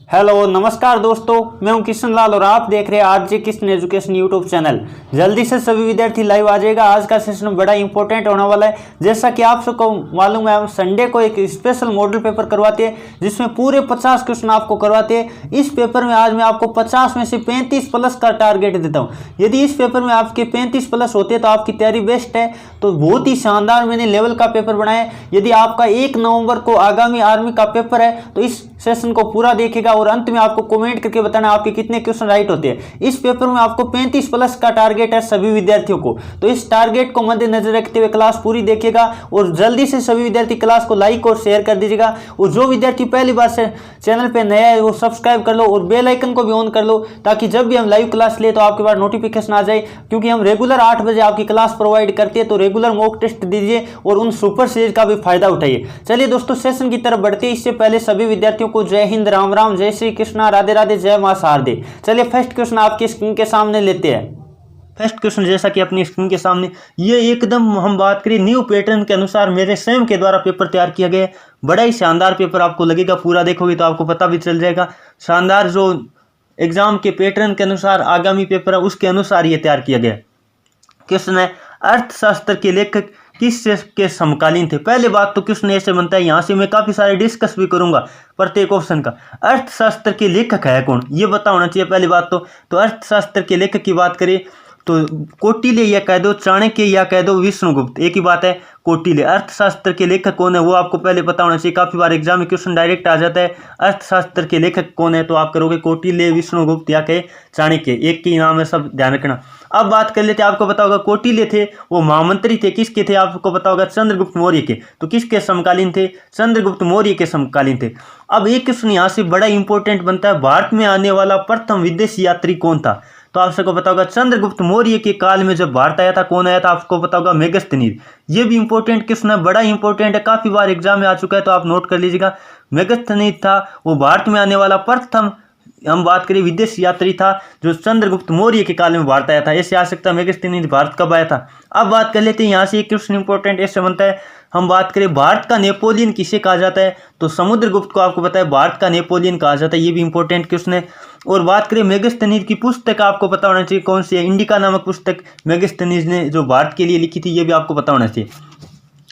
Hello नमस्कार दोस्तों, मैं हूं किशन लाल और आप देख रहे हैं RJ Kishan education YouTube channel. जल्दी से सभी विद्यार्थी लाइव आ जाएगा। आज का सेशन बड़ा इंपॉर्टेंट होने वाला है। जैसा कि आप सबको मालूम है, हम संडे को एक स्पेशल मॉडल पेपर करवाते हैं जिसमें पूरे 50 क्वेश्चन आपको करवाते हैं। इस पेपर में आज मैं आपको 50 में से 35 प्लस का टारगेट देता हूँ। यदि इस पेपर में आपके 35 प्लस होते तो आपकी तैयारी बेस्ट है। तो बहुत ही शानदार मैंने लेवल का पेपर बनाया है। यदि आपका 1 नवंबर को आगामी आर्मी का पेपर है तो इस सेशन को पूरा देखेगा और अंत में आपको कमेंट करके बताना आपके कितने क्वेश्चन राइट होते हैं। इस पेपर में आपको 35 प्लस का टारगेट है सभी विद्यार्थियों को। तो इस टारगेट को मद्देनजर रखते हुए क्लास पूरी देखिएगा और जल्दी से सभी विद्यार्थी क्लास को लाइक और शेयर कर दीजिएगा। और जो विद्यार्थी पहली बार से चैनल पे नया है वो सब्सक्राइब कर लो और बेल आइकन को भी ऑन कर लो, ताकि जब भी हम लाइव क्लास ले तो आपके पास नोटिफिकेशन आ जाए। क्योंकि हम रेगुलर 8 बजे आपकी क्लास प्रोवाइड करते हैं, तो रेगुलर मॉक टेस्ट दीजिए और उन सुपर सीरीज का भी फायदा उठाइए। चलिए दोस्तों, सेशन की तरफ बढ़ते हैं। इससे पहले सभी विद्यार्थियों को जय हिंद, राम राम, जय श्री कृष्णा, राधे राधे, जय मां शारदे। चलिए फर्स्ट क्वेश्चन आपकी स्क्रीन के सामने लेते हैं। फर्स्ट क्वेश्चन जैसा कि अपनी स्क्रीन के सामने, ये एकदम हम बात करें न्यू पैटर्न के अनुसार मेरे स्वयं के द्वारा पेपर तैयार किया गया है। बड़ा ही शानदार पेपर आपको लगेगा, पूरा देखोगे तो आपको पता भी चल जाएगा। शानदार जो एग्जाम के पैटर्न के अनुसार आगामी पेपर है उसके अनुसार ये तैयार किया गया। क्वेश्चन है, अर्थशास्त्र के लेखक किस के समकालीन थे। पहले बात तो क्वेश्चन ऐसे बनता है, यहाँ से मैं काफी सारे डिस्कस भी करूंगा प्रत्येक ऑप्शन का। अर्थशास्त्र के लेखक है कौन, ये पता होना चाहिए पहली बात तो अर्थशास्त्र के लेखक की बात करें तो कौटिल्य या कह दो चाणक्य या कह दो विष्णुगुप्त, एक ही बात है कौटिल्य। अर्थशास्त्र के लेखक कौन है वो आपको पहले पता होना चाहिए। काफी बार एग्जाम में क्वेश्चन डायरेक्ट आ जाता है अर्थशास्त्र के लेखक कौन है, तो आप करोगे कौटिल्य, विष्णुगुप्त या कहे चाणक्य, एक ही नाम है, सब ध्यान रखना। अब बात कर लेते हैं, आपको पता होगा कौटिल्य थे वो महामंत्री थे, किसके थे आपको पता होगा, चंद्रगुप्त मौर्य के। तो किसके समकालीन थे, चंद्रगुप्त मौर्य के समकालीन थे। अब एक क्वेश्चन यहाँ से बड़ा इंपॉर्टेंट बनता है, भारत में आने वाला प्रथम विदेशी यात्री कौन था। तो आप सबको पता होगा चंद्रगुप्त मौर्य के काल में जब भारत आया था, कौन आया था आपको पता होगा, मेगस्थनीज। ये भी इंपॉर्टेंट क्वेश्चन है, बड़ा इंपॉर्टेंट है, काफी बार एग्जाम में आ चुका है, तो आप नोट कर लीजिएगा। मेगस्थनीज था वो भारत में आने वाला प्रथम, हम बात करें विदेशी यात्री था जो चंद्रगुप्त मौर्य के काल में भारत आया था। ऐसे आ सकता है मेगस्थनीज भारत कब आया था। अब बात कर लेते हैं, यहाँ से एक क्वेश्चन इंपॉर्टेंट ऐसे बनता है, हम बात करें भारत का नेपोलियन किसे कहा जाता है, तो समुद्रगुप्त को आपको पता है भारत का नेपोलियन कहा जाता है, ये भी इंपॉर्टेंट क्वेश्चन है। और बात करें मेगस्थनीज की पुस्तक आपको पता होना चाहिए कौन सी है, इंडिका नामक पुस्तक मेगस्थनीज ने जो भारत के लिए लिखी थी, ये भी आपको पता होना चाहिए।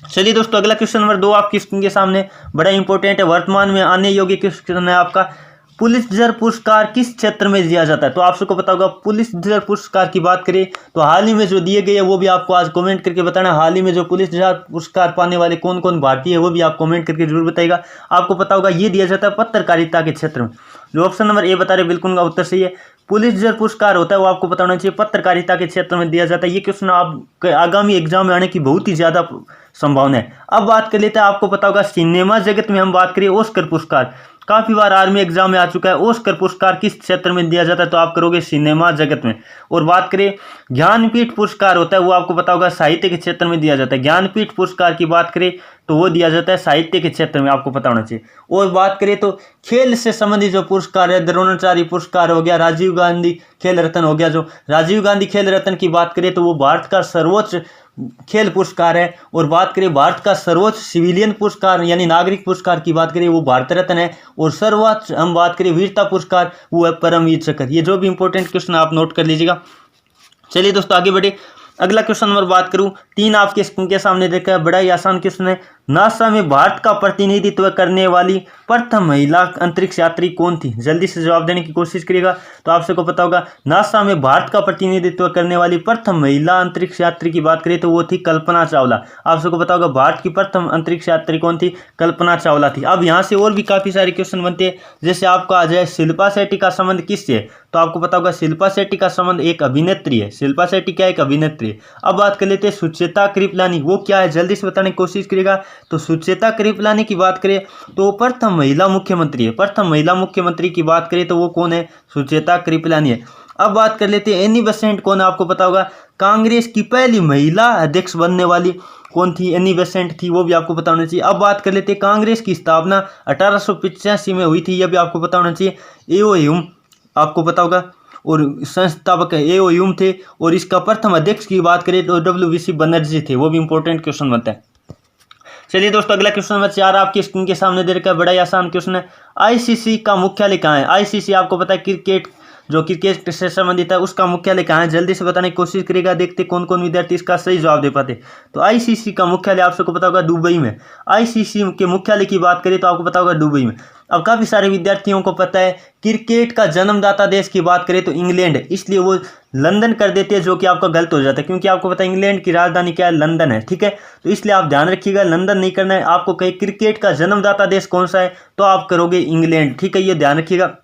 चलिए दोस्तों, अगला क्वेश्चन नंबर 2 आपकी स्क्रीन के सामने, बड़ा इंपॉर्टेंट है, वर्तमान में आने योग्य क्वेश्चन है आपका। पुलित्जर पुरस्कार किस क्षेत्र में दिया जाता है, तो आप सबको पता होगा पुलित्जर पुरस्कार की बात करें तो हाल ही में जो दिए गए हैं वो भी आपको आज कमेंट करके बताना। हाल ही में जो पुलित्जर पुरस्कार पाने वाले कौन कौन भारतीय है वो भी आप कमेंट करके जरूर बताइएगा। आपको पता होगा ये दिया जाता है पत्रकारिता के क्षेत्र में। जो ऑप्शन नंबर ए बता रहे बिल्कुल का उत्तर सही है। पुलित्जर पुरस्कार होता है वो आपको पता होना चाहिए पत्रकारिता के क्षेत्र में दिया जाता है। ये क्वेश्चन आप आगामी एग्जाम में आने की बहुत ही ज्यादा संभावना है। अब बात कर लेते हैं, आपको पता होगा सिनेमा जगत में हम बात करें ऑस्कर पुरस्कार, काफी बार आर्मी एग्जाम में आ चुका है। ऑस्कर पुरस्कार किस क्षेत्र में दिया जाता है, तो आप करोगे सिनेमा जगत में। और बात करें ज्ञानपीठ पुरस्कार होता है वो आपको पता होगा साहित्य के क्षेत्र में दिया जाता है। ज्ञानपीठ पुरस्कार की बात करें तो वो दिया जाता है साहित्य के क्षेत्र में, आपको पता होना चाहिए। और बात करें तो खेल से संबंधित जो पुरस्कार है, द्रोणाचार्य पुरस्कार हो गया, राजीव गांधी खेल रत्न हो गया। जो राजीव गांधी खेल रत्न की बात करें तो वो भारत का सर्वोच्च खेल पुरस्कार है। और बात करें भारत का सर्वोच्च सिविलियन पुरस्कार यानी नागरिक पुरस्कार की बात करें वो भारत रत्न है। और सर्वोच्च हम बात करें वीरता पुरस्कार वो है परमवीर चक्र। ये जो भी इंपॉर्टेंट क्वेश्चन आप नोट कर लीजिएगा। चलिए दोस्तों आगे बढ़े, अगला क्वेश्चन नंबर बात करूं, 3 आपके स्क्रीन के सामने देखा है, बड़ा ही आसान क्वेश्चन है। नासा में भारत का प्रतिनिधित्व करने वाली प्रथम महिला अंतरिक्ष यात्री कौन थी, जल्दी से जवाब देने की कोशिश करिएगा। तो आप सबको पता होगा नासा में भारत का प्रतिनिधित्व करने वाली प्रथम महिला अंतरिक्ष यात्री की बात करें तो वो थी कल्पना चावला। आप सबको पता होगा भारत की प्रथम अंतरिक्ष यात्री कौन थी, कल्पना चावला थी। अब यहाँ से और भी काफी सारे क्वेश्चन बनते हैं, जैसे आपको आ जाए शिल्पा शेट्टी का संबंध किससे है, तो आपको पता होगा शिल्पा शेट्टी का संबंध एक अभिनेत्री है। शिल्पा शेट्टी क्या एक अभिनेत्री है। अब बात कर लेते हैं सुचेता कृपलानी, वो क्या है, जल्दी से बताने की कोशिश करिएगा। तो सुचेता कृपलानी की बात करें तो प्रथम महिला मुख्यमंत्री है। प्रथम महिला मुख्यमंत्री की बात करें तो वो कौन है, सुचेता कृपलानी है। अब बात कर लेते हैं एनी बेसेंट कौन है, आपको पता होगा कांग्रेस की पहली महिला अध्यक्ष बनने वाली कौन थी, एनी बेसेंट थी, वो भी आपको पता होना चाहिए। अब बात कर लेते हैं कांग्रेस की स्थापना 1885 में हुई थी, यह भी आपको पता होना चाहिए। एओ ह्यूम आपको पता होगा और संस्थापक एओ ह्यूम थे। और इसका प्रथम अध्यक्ष की बात करें तो WVC बनर्जी थे, वो भी इंपॉर्टेंट क्वेश्चन बनता है। चलिए दोस्तों, अगला क्वेश्चन नंबर 4 आपकी स्क्रीन के सामने दे रखा है। बड़ा ही आसान क्वेश्चन है। आईसीसी का मुख्यालय कहाँ है? आईसीसी आपको पता है क्रिकेट से संबंधित है, उसका मुख्यालय कहाँ है? जल्दी से बताने की कोशिश करेगा, देखते कौन कौन विद्यार्थी इसका सही जवाब दे पाते। तो आईसीसी का मुख्यालय आप सबको पता होगा दुबई में। आईसीसी के मुख्यालय की बात करें तो आपको पता होगा दुबई में। अब काफ़ी सारे विद्यार्थियों को पता है क्रिकेट का जन्मदाता देश की बात करें तो इंग्लैंड है, इसलिए वो लंदन कर देते हैं, जो कि आपका गलत हो जाता है, क्योंकि आपको पता है इंग्लैंड की राजधानी क्या है? लंदन है। ठीक है, तो इसलिए आप ध्यान रखिएगा, लंदन नहीं करना है आपको। कहीं क्रिकेट का जन्मदाता देश कौन सा है तो आप करोगे इंग्लैंड। ठीक है, ये ध्यान रखिएगा।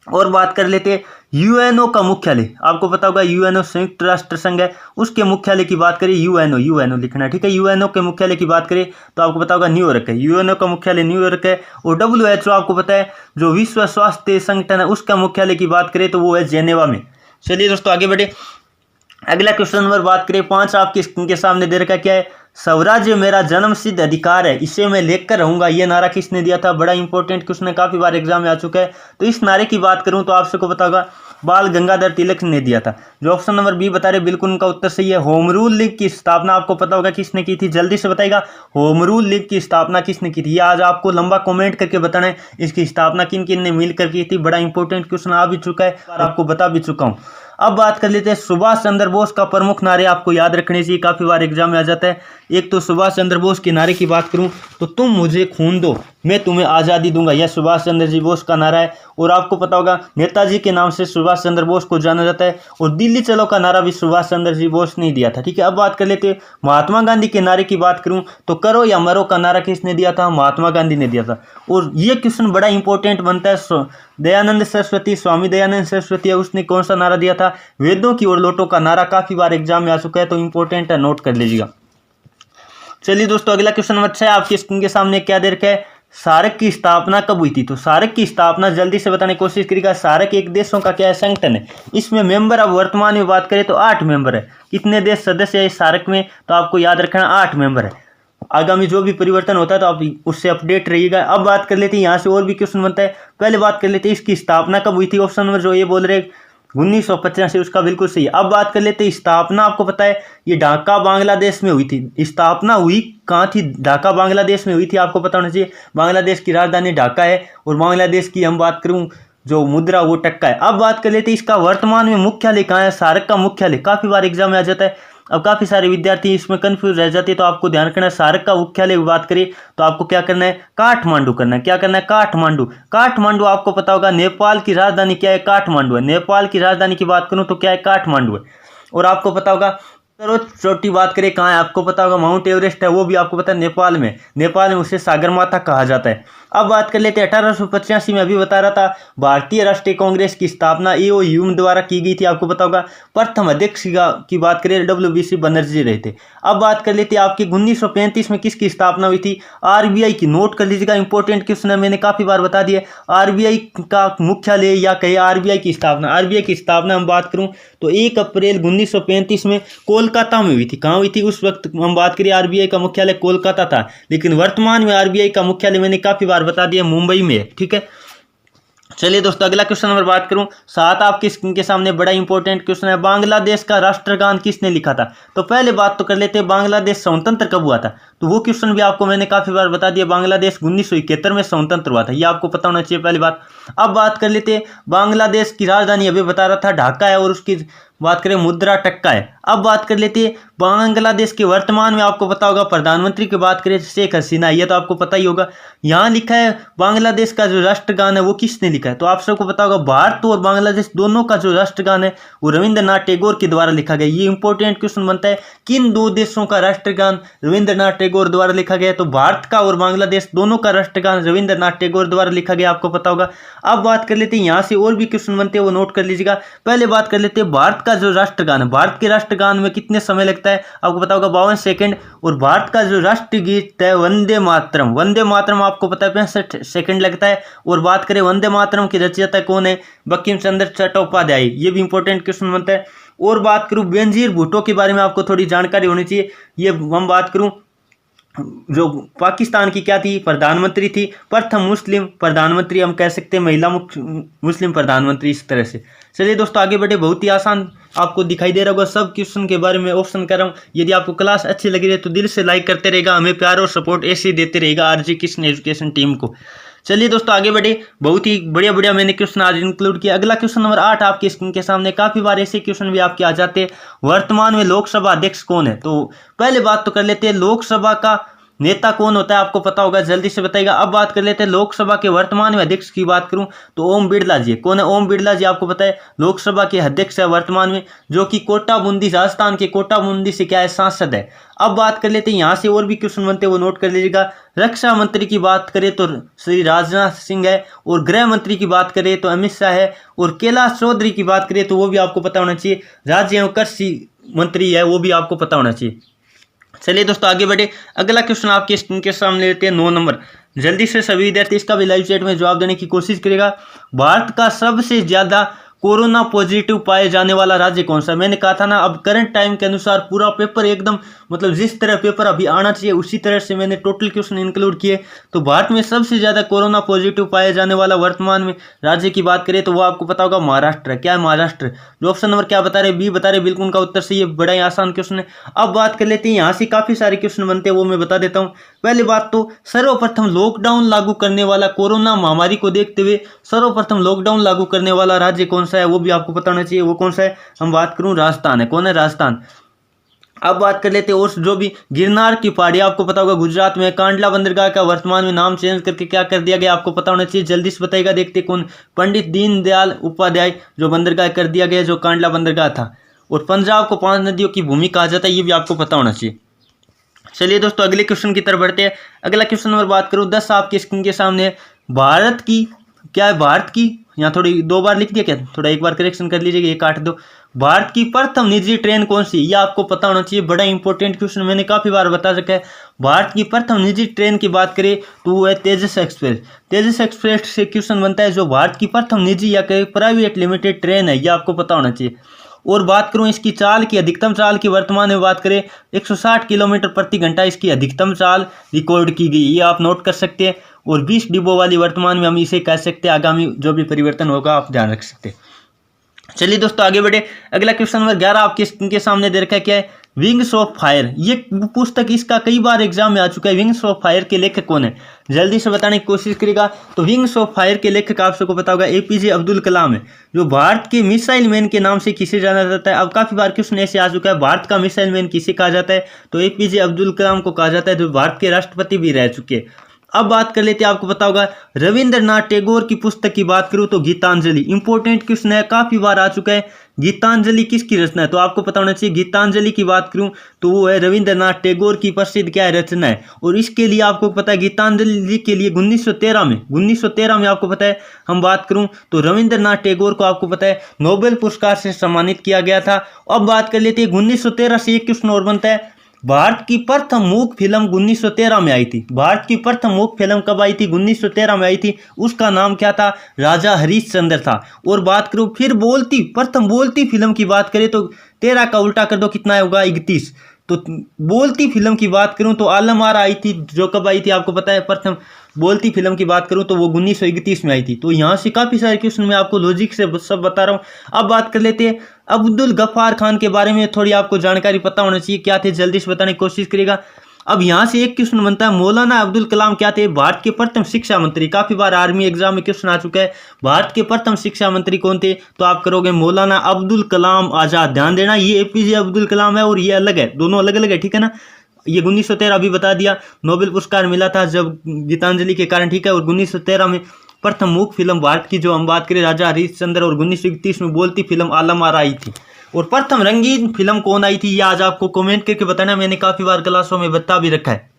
और बात कर लेते हैं यूएनओ का मुख्यालय। आपको पता होगा यूएनओ संयुक्त राष्ट्र संघ है, उसके मुख्यालय की बात करें यूएनओ लिखना है। ठीक है, यूएनओ के मुख्यालय की बात करें तो आपको पता होगा न्यूयॉर्क है। यूएनओ का मुख्यालय न्यूयॉर्क है। और WHO आपको पता है जो विश्व स्वास्थ्य संगठन है, उसका मुख्यालय की बात करें तो वो है जेनेवा में। चलिए दोस्तों आगे बढ़े। अगला क्वेश्चन नंबर बात करें 5 आपकी स्क्रीन के सामने दे रखा क्या है? स्वराज्य मेरा जन्मसिद्ध अधिकार है, इसे मैं लेकर रहूंगा। ये नारा किसने दिया था? बड़ा इंपॉर्टेंट क्वेश्चन है, काफी बार एग्जाम में आ चुका है। तो इस नारे की बात करूं तो आप सबको पता होगा बाल गंगाधर तिलक ने दिया था। जो ऑप्शन नंबर बी बता रहे बिल्कुल उनका उत्तर सही है। होम रूल लीग की स्थापना आपको पता होगा किसने की थी? जल्दी से बताइएगा, होम रूल लीग की स्थापना किसने की थी? ये आज आपको लंबा कमेंट करके बताना है इसकी स्थापना किन किन ने मिलकर की थी। बड़ा इंपॉर्टेंट क्वेश्चन आ भी चुका है, आपको बता भी चुका हूँ। अब बात कर लेते हैं सुभाष चंद्र बोस का प्रमुख नारे आपको याद रखने चाहिए, काफी बार एग्जाम में आ जाता है। एक तो सुभाष चंद्र बोस के नारे की बात करूं तो तुम मुझे खून दो मैं तुम्हें आज़ादी दूंगा, यह सुभाष चंद्र जी बोस का नारा है। और आपको पता होगा नेताजी के नाम से सुभाष चंद्र बोस को जाना जाता है। और दिल्ली चलो का नारा भी सुभाष चंद्र जी बोस ने दिया था। ठीक है, अब बात कर लेते हैं महात्मा गांधी के नारे की बात करूं तो करो या मरो का नारा किसने दिया था? महात्मा गांधी ने दिया था। और ये क्वेश्चन बड़ा इंपॉर्टेंट बनता है। दयानंद सरस्वती, स्वामी दयानंद सरस्वती है, उसने कौन सा नारा दिया था? वेदों की ओर लौटो का नारा काफी बार एग्जाम में आ चुका है, तो इंपॉर्टेंट है, नोट कर लीजिएगा। चलिए दोस्तों अगला क्वेश्चन नंबर 6 आपकी स्क्रीन के सामने क्या दे रखा है? सार्क की स्थापना कब हुई थी? तो सार्क की स्थापना जल्दी से बताने की कोशिश करिएगा। सार्क एक देशों का क्या है? संगठन है। इसमें मेंबर अब वर्तमान में बात करें तो 8 मेंबर है। कितने देश सदस्य है इस सार्क में? तो आपको याद रखना 8 मेंबर है। आगामी जो भी परिवर्तन होता है तो आप उससे अपडेट रहिएगा। अब बात कर लेते हैं, यहाँ से और भी क्वेश्चन बनता है। पहले बात कर लेते हैं इसकी स्थापना कब हुई थी। ऑप्शन नंबर जो ये बोल रहे 1985, उसका बिल्कुल सही है। अब बात कर लेते हैं स्थापना, आपको पता है ये ढाका बांग्लादेश में हुई थी। स्थापना हुई कहाँ थी? ढाका बांग्लादेश में हुई थी, आपको पता होना चाहिए। बांग्लादेश की राजधानी ढाका है और बांग्लादेश की हम बात करूँ जो मुद्रा वो टक्का है। अब बात कर लेते हैं इसका वर्तमान में मुख्यालय कहाँ है? सार्क का मुख्यालय काफी बार एग्जाम में आ जाता है। अब काफी सारे विद्यार्थी इसमें कंफ्यूज रह जाते हैं, तो आपको ध्यान रखना है सार्क का मुख्यालय की बात करें तो आपको क्या करना है? काठमांडू करना है। क्या करना है? काठमांडू। काठमांडू आपको पता होगा नेपाल की राजधानी क्या है? काठमांडू है। नेपाल की राजधानी की बात करूं तो क्या है? काठमांडू है। और आपको पता होगा सर्वोच्च चोटी बात करें कहाँ है? आपको पता होगा माउंट एवरेस्ट है, वो भी आपको पता है नेपाल में। नेपाल में उसे सागरमाथा कहा जाता है। अब बात कर लेते हैं 1885 में, अभी बता रहा था, भारतीय राष्ट्रीय कांग्रेस की स्थापना AOUM द्वारा की गई थी। आपको पता होगा प्रथम अध्यक्ष की बात करें WBC बनर्जी रहे थे। अब बात कर लेते हैं आपकी 1935 में किसकी स्थापना हुई थी? RBI की। नोट कर लीजिएगा, इंपॉर्टेंट क्वेश्चन है, मैंने काफी बार बता दिया। RBI का मुख्यालय या कहे RBI की स्थापना। RBI की स्थापना हम बात करूं तो 1 अप्रैल 1935 में कोलकाता में हुई थी। कहाँ हुई थी? उस वक्त हम बात करें RBI का मुख्यालय कोलकाता था, लेकिन वर्तमान में RBI का मुख्यालय मैंने काफी बार बता दिया मुंबई में है। ठीक है, चलिए दोस्तों अगला क्वेश्चन नंबर बात करूं 7 आपकी स्क्रीन के सामने, बड़ा इंपॉर्टेंट क्वेश्चन है। बांग्लादेश का राष्ट्रगान किसने लिखा था? तो पहले बात तो कर लेते हैं बांग्लादेश स्वतंत्र कब हुआ था, तो वो क्वेश्चन भी आपको मैंने काफी बार बता दिया। बांग्लादेश 1971 में स्वतंत्र हुआ था, ये आपको पता होना चाहिए पहली बात। अब बात कर लेते हैं बांग्लादेश की राजधानी, अभी बता रहा था ढाका है और उसकी बात करें मुद्रा टक्का है। अब बात कर लेते हैं बांग्लादेश के वर्तमान में, आपको पता होगा प्रधानमंत्री की बात करें शेख हसीना, ये तो आपको पता ही होगा। यहाँ लिखा है बांग्लादेश का जो राष्ट्रगान है वो किसने लिखा है? तो आप सबको पता होगा भारत और बांग्लादेश दोनों का जो राष्ट्रगान है वो रविंद्रनाथ टैगोर के द्वारा लिखा गया। ये इंपॉर्टेंट क्वेश्चन बनता है, किन दो देशों का राष्ट्रगान रविंद्रनाथ टैगोर द्वारा लिखा गया? तो भारत का और बांग्लादेश दोनों का राष्ट्रगान रविंद्रनाथ टैगोर द्वारा लिखा गया, आपको पता होगा। अब बात कर लेते हैं, यहाँ से और भी क्वेश्चन बनते हैं, वो नोट कर लीजिएगा। पहले बात कर लेते हैं भारत का जो राष्ट्रगान है, भारत के राष्ट्रगान में कितने समय लगता है? आपको पता होगा 52 सेकंड। और भारत का जो राष्ट्रगीत है वंदे मातरम, वंदे मातरम आपको पता है 65 सेकंड लगता है। और बात करें वंदे मातरम के रचयिता कौन है? बंकिम चंद्र चट्टोपाध्याय, ये भी इंपॉर्टेंट क्वेश्चन बनता है। और बात करूं बेनजीर भुट्टो के बारे में आपको थोड़ी जानकारी होनी चाहिए। ये हम बात करूं जो पाकिस्तान की क्या थी, प्रधानमंत्री थी, प्रथम मुस्लिम प्रधानमंत्री हम कह सकते हैं, महिला मुस्लिम प्रधानमंत्री, इस तरह से। चलिए दोस्तों आगे बढ़े। बहुत ही आसान आपको दिखाई दे रहा होगा, सब क्वेश्चन के बारे में ऑप्शन कर रहा हूँ। यदि आपको क्लास अच्छी लगी है तो दिल से लाइक करते रहेगा, हमें प्यार और सपोर्ट ऐसे ही देते रहेगा आरजे किशन एजुकेशन टीम को। चलिए दोस्तों आगे बढ़े। बहुत ही बढ़िया बढ़िया मैंने क्वेश्चन आज इंक्लूड किया। अगला क्वेश्चन नंबर 8 आपके स्क्रीन के सामने। काफी बार ऐसे क्वेश्चन भी आपके आ जाते हैं, वर्तमान में लोकसभा अध्यक्ष कौन है। तो पहले बात तो कर लेते हैं, लोकसभा का नेता कौन होता है, आपको पता होगा, जल्दी से बताइएगा। अब बात कर लेते हैं लोकसभा के वर्तमान में अध्यक्ष की बात करूं तो ओम बिरला जी। कौन है ओम बिरला जी, आपको पता है लोकसभा के अध्यक्ष है वर्तमान में, जो कि कोटा बूंदी, राजस्थान के कोटा बूंदी से क्या है, सांसद है। अब बात कर लेते हैं, यहाँ से और भी क्वेश्चन बनते हैं, वो नोट कर लीजिएगा। रक्षा मंत्री की बात करें तो श्री राजनाथ सिंह है, और गृह मंत्री की बात करें तो अमित शाह है, और कैलाश चौधरी की बात करें तो वो भी आपको पता होना चाहिए, राज्य एवं कृषि मंत्री है, वो भी आपको पता होना चाहिए। चलिए दोस्तों आगे बढ़े। अगला क्वेश्चन आपके स्क्रीन के सामने लेते हैं 9 नंबर। जल्दी से सभी विद्यार्थी इसका भी लाइव चैट में जवाब देने की कोशिश करेगा। भारत का सबसे ज्यादा कोरोना पॉजिटिव पाए जाने वाला राज्य कौन सा। मैंने कहा था ना, अब करंट टाइम के अनुसार पूरा पेपर एकदम मतलब जिस तरह पेपर अभी आना चाहिए उसी तरह से मैंने टोटल क्वेश्चन इंक्लूड किए। तो भारत में सबसे ज्यादा कोरोना पॉजिटिव पाए जाने वाला वर्तमान में राज्य की बात करें तो वो आपको पता होगा महाराष्ट्र। क्या है, महाराष्ट्र। जो ऑप्शन नंबर क्या बता रहे, बी बता रहे, बिल्कुल उनका उत्तर सही है। बड़ा ही आसान क्वेश्चन है। अब बात कर लेते हैं, यहाँ से काफी सारे क्वेश्चन बनते हैं, वो मैं बता देता हूँ। पहली बात तो सर्वप्रथम लॉकडाउन लागू करने वाला, कोरोना महामारी को देखते हुए सर्वप्रथम लॉकडाउन लागू करने वाला राज्य कौन सा है, वो भी आपको पता होना चाहिए। वो कौन सा है, हम बात करूं राजस्थान है। कौन है, राजस्थान। अब बात कर लेते हैं और जो भी गिरनार की पहाड़ी, आपको पता होगा गुजरात में, कांडला बंदरगाह का वर्तमान में नाम चेंज करके क्या कर दिया गया, आपको पता होना चाहिए। जल्दी से बताइएगा, देखते कौन, पंडित दीनदयाल उपाध्याय जो बंदरगाह कर दिया गया, जो कांडला बंदरगाह था। और पंजाब को 5 नदियों की भूमि कहा जाता है, ये भी आपको पता होना चाहिए। चलिए दोस्तों अगले क्वेश्चन की तरफ बढ़ते हैं। अगला क्वेश्चन नंबर बात करूं 10 आपके स्क्रीन के सामने है। भारत की क्या है, भारत की, यहाँ थोड़ी 2 बार लिख दिया क्या, थोड़ा एक बार करेक्शन कर लीजिएगा, ये काट दो। भारत की प्रथम निजी ट्रेन कौन सी, ये आपको पता होना चाहिए। बड़ा इंपॉर्टेंट क्वेश्चन, मैंने काफी बार बता रखा है। भारत की प्रथम निजी ट्रेन की बात करें तो वो है तेजस एक्सप्रेस। तेजस एक्सप्रेस से क्वेश्चन बनता है, जो भारत की प्रथम निजी या प्राइवेट लिमिटेड ट्रेन है, ये आपको पता होना चाहिए। और बात करूं इसकी चाल की, अधिकतम चाल की वर्तमान में बात करें 160 किलोमीटर प्रति घंटा इसकी अधिकतम चाल रिकॉर्ड की गई, ये आप नोट कर सकते हैं। और 20 डिब्बों वाली वर्तमान में हम इसे कह सकते हैं। आगामी जो भी परिवर्तन होगा आप ध्यान रख सकते हैं। चलिए दोस्तों आगे बढ़े। अगला क्वेश्चन नंबर 11 आपके स्क्रीन के सामने दे रखा है, क्या है, विंग्स ऑफ फायर। ये पुस्तक इसका कई बार एग्जाम में आ चुका है। विंग्स ऑफ फायर के लेखक कौन है, जल्दी से बताने की कोशिश करेगा। तो विंग्स ऑफ फायर के लेखक आप सबको पता होगा एपीजे अब्दुल कलाम है, जो भारत के मिसाइल मैन के नाम से किसे जाना जाता है। अब काफी बार क्वेश्चन ऐसे आ चुका है, भारत का मिसाइल मैन किसे कहा जाता है, तो एपीजे अब्दुल कलाम को कहा जाता है, जो भारत के राष्ट्रपति भी रह चुके हैं। अब बात कर लेते हैं, आपको पता होगा रविंद्रनाथ टैगोर की पुस्तक की बात करूं तो गीतांजलि। इंपॉर्टेंट क्वेश्चन है, काफी बार आ चुका है। गीतांजलि किसकी रचना है, तो आपको पता होना चाहिए। गीतांजलि की बात करूं तो वो है रविंद्रनाथ टैगोर की प्रसिद्ध क्या है, रचना है। और इसके लिए आपको पता है गीतांजलि के लिए 1913 में आपको पता है, हम बात करूं तो रविंद्रनाथ टैगोर को आपको पता है नोबेल पुरस्कार से सम्मानित किया गया था। अब बात कर लेते हैं 1913 से एक क्वेश्चन और बनता है, भारत की प्रथम मूक फिल्म 1913 में आई थी। भारत की प्रथम मूक फिल्म कब आई थी, 1913 में आई थी। उसका नाम क्या था, राजा हरिश्चंद्र था। और बात करूं फिर प्रथम बोलती फिल्म की बात करें तो 13 का उल्टा कर दो, कितना होगा, 31। तो बोलती फिल्म की बात करूं तो आलम आरा आई थी, जो कब आई थी आपको पता है। प्रथम बोलती फिल्म की बात करूं तो वो 1931 में आई थी। तो यहाँ से काफी सारे क्वेश्चन मैं आपको लॉजिक से सब बता रहा हूँ। अब बात कर लेते हैं अब्दुल गफ्फार खान के बारे में, थोड़ी आपको जानकारी पता होना चाहिए, क्या थे, जल्दी से बताने की कोशिश करेगा। अब यहाँ से एक क्वेश्चन बनता है, मौलाना अब्दुल कलाम क्या थे, भारत के प्रथम शिक्षा मंत्री। काफी बार आर्मी एग्जाम में क्वेश्चन आ चुका है, भारत के प्रथम शिक्षा मंत्री कौन थे, तो आप करोगे मौलाना अब्दुल कलाम आजाद। ध्यान देना, ये एपीजे अब्दुल कलाम है और ये अलग है, दोनों अलग अलग है, ठीक है ना। ये 1913 अभी बता दिया, नोबेल पुरस्कार मिला था जब गीतांजलि के कारण, ठीक है। और 1913 में प्रथम मूक फिल्म भारत की जो हम बात करें राजा हरिश्चंद्र, और 1931 में बोलती फिल्म आलम आरा आई थी। और प्रथम रंगीन फिल्म कौन आई थी, ये आज आपको कमेंट करके बताना, मैंने काफी बार क्लासों में बता भी रखा है।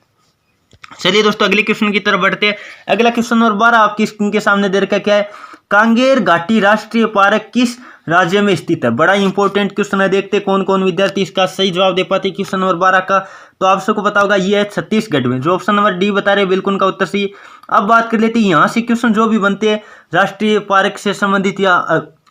चलिए दोस्तों अगले क्वेश्चन की तरफ बढ़ते हैं। अगला क्वेश्चन नंबर 12 आपकी स्क्रीन के सामने दे रखा है, क्या है, कांगेर घाटी राष्ट्रीय पार्क किस राज्य में स्थित है। बड़ा इंपॉर्टेंट क्वेश्चन है, देखते कौन कौन विद्यार्थी इसका सही जवाब दे पाते। क्वेश्चन नंबर 12 का तो आप सबको पता होगा ये है छत्तीसगढ़ में, जो ऑप्शन नंबर डी बता रहे बिल्कुल का उत्तर सही। अब बात कर लेते हैं यहाँ से क्वेश्चन जो भी बनते हैं राष्ट्रीय पार्क से संबंधित या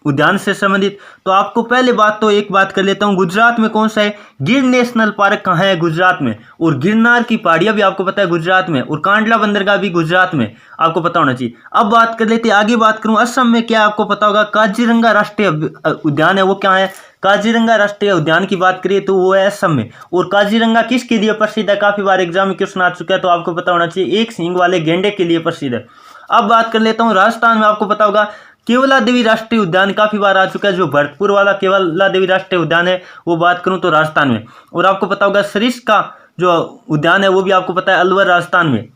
उद्यान से संबंधित। तो आपको पहले बात तो एक बात कर लेता हूँ, गुजरात में कौन सा है, गिर नेशनल पार्क कहाँ है, गुजरात में। और गिरनार की पहाड़ियाँ भी आपको पता है गुजरात में, और कांडला बंदरगाह भी गुजरात में, आपको पता होना चाहिए। अब बात कर लेते हैं, आगे बात करूँ असम में, क्या आपको पता होगा काजीरंगा राष्ट्रीय उद्यान है, वो क्या है, काजीरंगा राष्ट्रीय उद्यान की बात करिए तो वो है असम में। और काजीरंगा किसके लिए प्रसिद्ध है, काफी बार एग्जाम में क्वेश्चन आ चुका है, तो आपको पता होना चाहिए एक सींग वाले गेंडे के लिए प्रसिद्ध है। अब बात कर लेता हूँ राजस्थान में, आपको पता होगा केवला देवी राष्ट्रीय उद्यान काफी बार आ चुका है, जो भरतपुर वाला केवला देवी राष्ट्रीय उद्यान है, वो बात करूं तो राजस्थान में। और आपको पता होगा सरिस का जो उद्यान है वो भी आपको पता है अलवर राजस्थान में।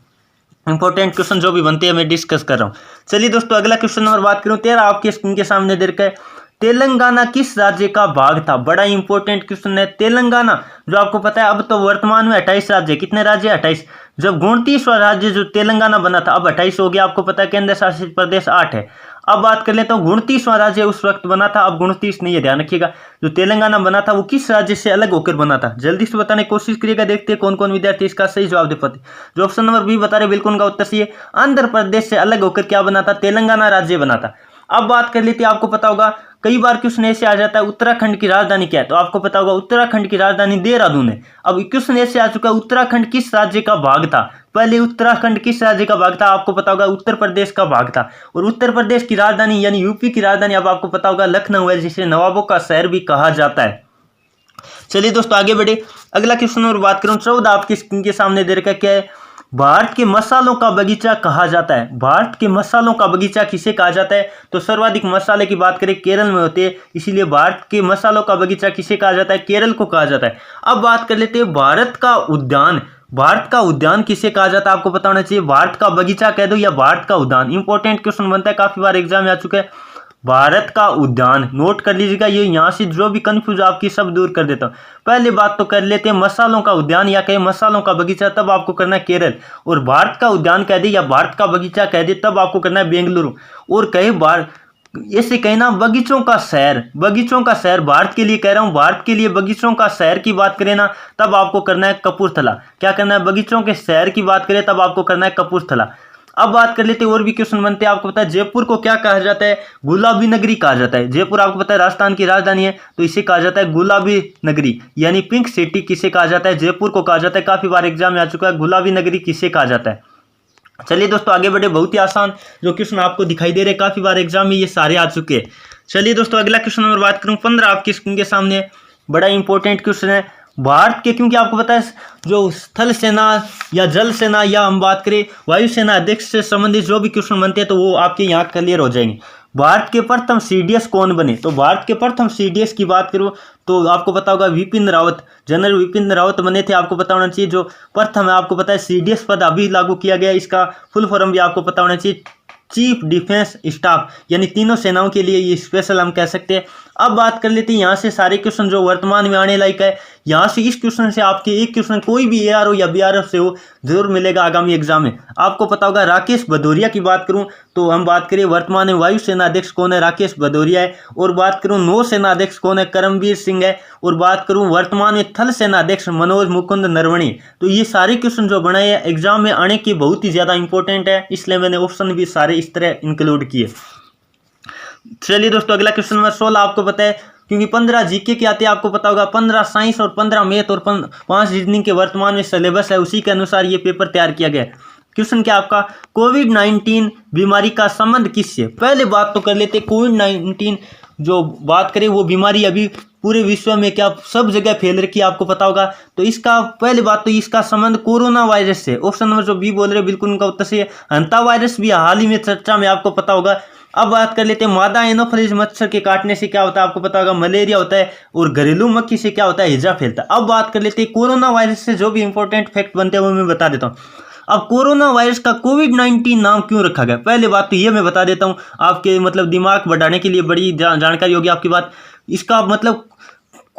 इंपॉर्टेंट क्वेश्चन जो भी बनते हैं मैं डिस्कस कर रहा हूँ। चलिए दोस्तों अगला क्वेश्चन नंबर बात करूं 13 आपके स्क्रीन के सामने दे रखा है, तेलंगाना किस राज्य का भाग था। बड़ा इंपॉर्टेंट क्वेश्चन है। तेलंगाना जो आपको पता है अब तो वर्तमान में 28 राज्य, कितने राज्य, 28। जब 29वां राज्य जो तेलंगाना बना था अब 28 हो गया, आपको पता है केंद्र शासित प्रदेश 8 है। अब बात कर लेता हूँ 29वां राज्य उस वक्त बना था, अब 29 नहीं है, ध्यान रखिएगा। जो तेलंगाना बना था वो किस राज्य से अलग होकर बना था, जल्दी से बताने की कोशिश करिएगा, देखते हैं कौन कौन विद्यार्थी इसका सही जवाब दे पाते। जो ऑप्शन नंबर बी बता रहे बिल्कुल उनका उत्तर सही है, आंध्र प्रदेश से अलग होकर क्या बना था, तेलंगाना राज्य बना था। अब बात कर लेते हैं, आपको पता होगा कई बार क्वेश्चन ऐसे आ जाता है उत्तराखंड की राजधानी क्या है, तो आपको पता होगा उत्तराखंड की राजधानी देहरादून है। अब क्वेश्चन ऐसे आ चुका है उत्तराखंड किस राज्य का भाग था, पहले उत्तराखंड किस राज्य का भाग था, आपको पता होगा उत्तर प्रदेश का भाग था। और उत्तर प्रदेश की राजधानी यानी यूपी की राजधानी अब आपको पता होगा लखनऊ है, जिसे नवाबों का शहर भी कहा जाता है। चलिए दोस्तों आगे बढ़े, अगला क्वेश्चन और बात करूं 14 आपकी स्क्रीन के सामने दे रखा है, क्या है, भारत के मसालों का बगीचा कहा जाता है। भारत के मसालों का बगीचा किसे कहा जाता है, तो सर्वाधिक मसाले की बात करें केरल में होते हैं, इसीलिए भारत के मसालों का बगीचा किसे कहा जाता है, केरल को कहा जाता है। अब बात कर लेते हैं भारत का उद्यान, भारत का उद्यान किसे कहा जाता है, आपको पता होना चाहिए। भारत का बगीचा कह दो या भारत का उद्यान, इंपॉर्टेंट क्वेश्चन बनता है, काफी बार एग्जाम में आ चुका है। भारत का उद्यान नोट कर लीजिएगा, ये यहां से जो भी कंफ्यूज आपकी सब दूर कर देता हूं। पहले बात तो कर लेते हैं मसालों का उद्यान या कहे मसालों का बगीचा, तब आपको करना है केरल। और भारत का उद्यान कह दे या भारत का बगीचा कह दे तब आपको करना है बेंगलुरु। और कहे ऐसे कहना बगीचों का शहर, बगीचों का शहर भारत के लिए कह रहा हूं, भारत के लिए बगीचों का शहर की बात करें ना तब आपको करना है कपूरथला। क्या करना है, बगीचों के शहर की बात करें तब आपको करना है कपूरथला। अब बात कर लेते हैं और भी क्वेश्चन बनते हैं, आपको पता है जयपुर को क्या कहा जाता है, गुलाबी नगरी कहा जाता है। जयपुर आपको पता है राजस्थान की राजधानी है, तो इसे कहा जाता है गुलाबी नगरी यानी पिंक सिटी किसे कहा जाता है, जयपुर को कहा जाता है। काफी बार एग्जाम में आ चुका है गुलाबी नगरी किसे कहा जाता है। चलिए दोस्तों आगे बढ़े, बहुत ही आसान जो क्वेश्चन आपको दिखाई दे रहे हैं, काफी बार एग्जाम में ये सारे आ चुके हैं। चलिए दोस्तों अगला क्वेश्चन नंबर बात करूं 15 आपकी स्क्रीन के सामने, बड़ा इंपॉर्टेंट क्वेश्चन है। भारत के, क्योंकि आपको पता है जो स्थल सेना या जल सेना या हम बात करें वायुसेना अध्यक्ष से संबंधित जो भी क्वेश्चन बनते हैं तो वो आपके यहाँ क्लियर हो जाएंगे। भारत के प्रथम सीडीएस कौन बने, तो भारत के प्रथम सीडीएस की बात करूं तो आपको पता होगा विपिन रावत, जनरल विपिन रावत बने थे। आपको पता होना चाहिए जो प्रथम है, आपको पता है सीडीएस पद अभी लागू किया गया, इसका फुल फॉर्म भी आपको पता होना चाहिए, चीफ डिफेंस स्टाफ, यानी तीनों सेनाओं के लिए ये स्पेशल हम कह सकते हैं। अब बात कर लेते हैं यहाँ से सारे क्वेश्चन जो वर्तमान में आने लायक है, यहाँ से इस क्वेश्चन से आपके एक क्वेश्चन कोई भी एआरओ या बीआरएफ से हो जरूर मिलेगा आगामी एग्जाम में। आपको पता होगा राकेश भदौरिया की बात करूं तो हम बात करें वर्तमान में वायुसेना अध्यक्ष कौन है, राकेश भदौरिया है। और बात करूं नौसेना अध्यक्ष कौन है, करमबीर सिंह है। और बात करूं वर्तमान में थल सेना अध्यक्ष मनोज मुकुंद नरवणे। तो ये सारे क्वेश्चन जो बनाए हैं एग्जाम में आने के बहुत ही ज्यादा इंपॉर्टेंट है, इसलिए मैंने ऑप्शन भी सारे इस तरह इंक्लूड किए। चलिए दोस्तों अगला क्वेश्चन नंबर 16 आपको पता है, क्योंकि 15 जीके के आते हैं, आपको पता होगा 15 साइंस और 15 मैथ और 5 रीजनिंग के वर्तमान में सिलेबस है, उसी के अनुसार ये पेपर तैयार किया गया है। क्वेश्चन क्या आपका, कोविड-19 बीमारी का संबंध किससे। पहले बात तो कर लेते कोविड-19 जो बात करें वो बीमारी अभी पूरे विश्व में क्या सब जगह फैल रखी है, आपको पता होगा। तो इसका पहले बात तो इसका संबंध कोरोना वायरस से, ऑप्शन नंबर जो बी बोल रहे बिल्कुल उनका उत्तर सही है। हंता वायरस भी हाल ही में चर्चा में, आपको पता होगा। अब बात कर लेते हैं मादा एनोफिलीज मच्छर के काटने से क्या होता है, आपको पता होगा मलेरिया होता है। और घरेलू मक्खी से क्या होता है, हैजा फैलता है। अब बात कर लेते हैं कोरोना वायरस से जो भी इंपॉर्टेंट फैक्ट बनते हैं वो मैं बता देता हूँ। अब कोरोना वायरस का कोविड-19 नाम क्यों रखा गया, पहले बात तो ये मैं बता देता हूँ, आपके मतलब दिमाग बढ़ाने के लिए बड़ी जानकारी होगी आपकी बात। इसका मतलब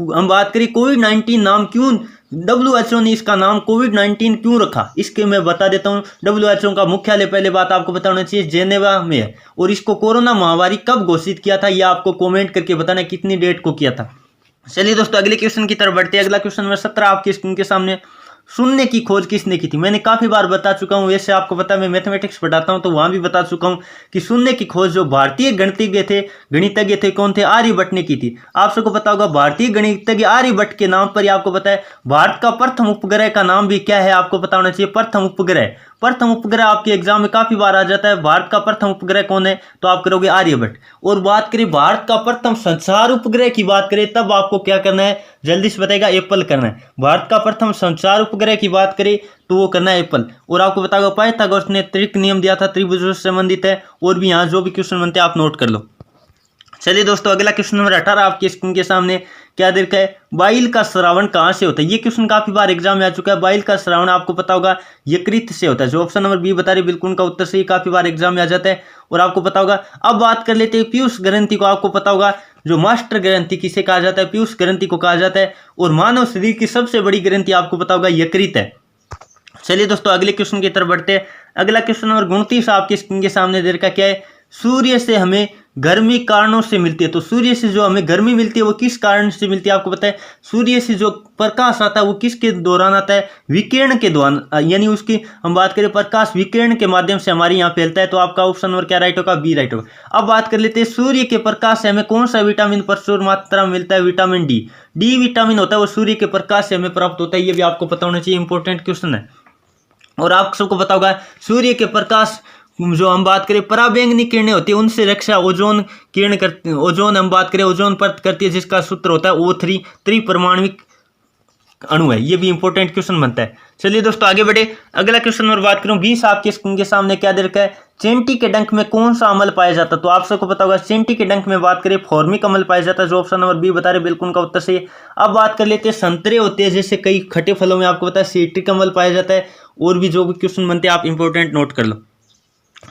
हम बात करें कोविड-19 नाम क्यों, WHO ने इसका नाम कोविड-19 क्यों रखा, इसके मैं बता देता हूँ। WHO का मुख्यालय पहले बात आपको पता होना चाहिए जेनेवा में है। और इसको कोरोना महामारी कब घोषित किया था, यह आपको कमेंट करके बताना कितनी डेट को किया था। चलिए दोस्तों अगले क्वेश्चन की तरफ बढ़ते हैं। अगला क्वेश्चन नंबर 17 आपकी स्क्रीन के सामने, शून्य की खोज किसने की थी? मैंने काफ़ी बार बता चुका हूँ, वैसे आपको पता है मैं मैथमेटिक्स पढ़ाता हूँ तो वहाँ भी बता चुका हूँ कि शून्य की खोज जो भारतीय गणितज्ञ थे कौन थे? आर्यभट्ट ने की थी। आप सबको पता होगा भारतीय गणितज्ञ आर्यभट्ट के नाम पर ही आपको पता है भारत का प्रथम उपग्रह का नाम भी क्या है आपको पता होना चाहिए, प्रथम उपग्रह। प्रथम उपग्रह आपके एग्जाम में काफी बार आ जाता है, भारत का प्रथम उपग्रह कौन है? तो आप करोगे आर्यभट्ट। और बात करें भारत का प्रथम संचार उपग्रह की बात करें तब आपको क्या करना है? जल्दी से बताएगा, एप्पल करना है। भारत का प्रथम संचार उपग्रह की बात करें तो वो करना है एप्पल। और आपको बताओगे पाइथागोरस ने त्रिक नियम दिया था, त्रिभुजों से संबंधित है। और भी यहाँ जो भी क्वेश्चन बनते हैं आप नोट कर लो। चलिए दोस्तों, अगला क्वेश्चन नंबर 18 आपकी स्क्रीन के सामने क्या दे रखा है? बाइल का श्रावण कहाँ से होता है? ये क्वेश्चन काफी बार एग्जाम में आ चुका है। बाइल का श्रावण आपको पता होगा यकृत से होता है। जो ऑप्शन नंबर बी बता रही बिल्कुल उनका उत्तर सही, काफी बार एग्जाम में आ जाता है और आपको पता होगा। अब बात कर लेते हैं पीयूष ग्रंथि को। आपको पता होगा जो मास्टर ग्रंथि किसे कहा जाता है? पीयूष ग्रंथि को कहा जाता है। और मानव शरीर की सबसे बड़ी ग्रंथि आपको पता होगा यकृत है। चलिए दोस्तों, अगले क्वेश्चन की तरफ बढ़ते हैं। अगला क्वेश्चन नंबर 29 आपकी स्क्रीन के सामने दे रखा क्या है? सूर्य से हमें गर्मी कारणों से मिलती है। तो सूर्य से जो हमें गर्मी मिलती है वो किस कारण से मिलती है? आपको पता है सूर्य से जो प्रकाश आता है वो किसके दौरान आता है? विकिरण के दौरान, यानी उसकी हम बात करें प्रकाश विकिरण के माध्यम से हमारे यहाँ फैलता है। तो आपका ऑप्शन नंबर क्या राइट होगा? बी राइट होगा। अब बात कर लेते हैं सूर्य के प्रकाश से हमें कौन सा विटामिन प्रचुर मात्रा में मिलता है? Vitamin D. डी विटामिन होता है वो सूर्य के प्रकाश से हमें प्राप्त होता है। ये भी आपको पता होना चाहिए, इंपॉर्टेंट क्वेश्चन है। और आप सबको पता होगा सूर्य के प्रकाश जो हम बात करें पराबैंगनी किरणें होती है उनसे रक्षा ओजोन किरण करती, ओजोन हम बात करें ओजोन परत करती है, जिसका सूत्र होता है O3 त्रिपरमाणविक अणु है। ये भी इंपॉर्टेंट क्वेश्चन बनता है। चलिए दोस्तों आगे बढ़े। अगला क्वेश्चन और बात करूं 20 आपके स्क्रीन के सामने क्या दे रखा है? चेंटी के डंक में कौन सा अम्ल पाया जाता है? तो आप सबको पता होगा चेंटी के डंक में बात करें फॉर्मिक अम्ल पाया जाता है। जो ऑप्शन नंबर बी बता रहे बिल्कुल उनका उत्तर सही। अब बात कर लेते हैं संतरे होते हैं जैसे कई खट्टे फलों में आपको पता है सिट्रिक अम्ल पाया जाता है। और भी जो भी क्वेश्चन बनते हैं आप इंपॉर्टेंट नोट कर लो।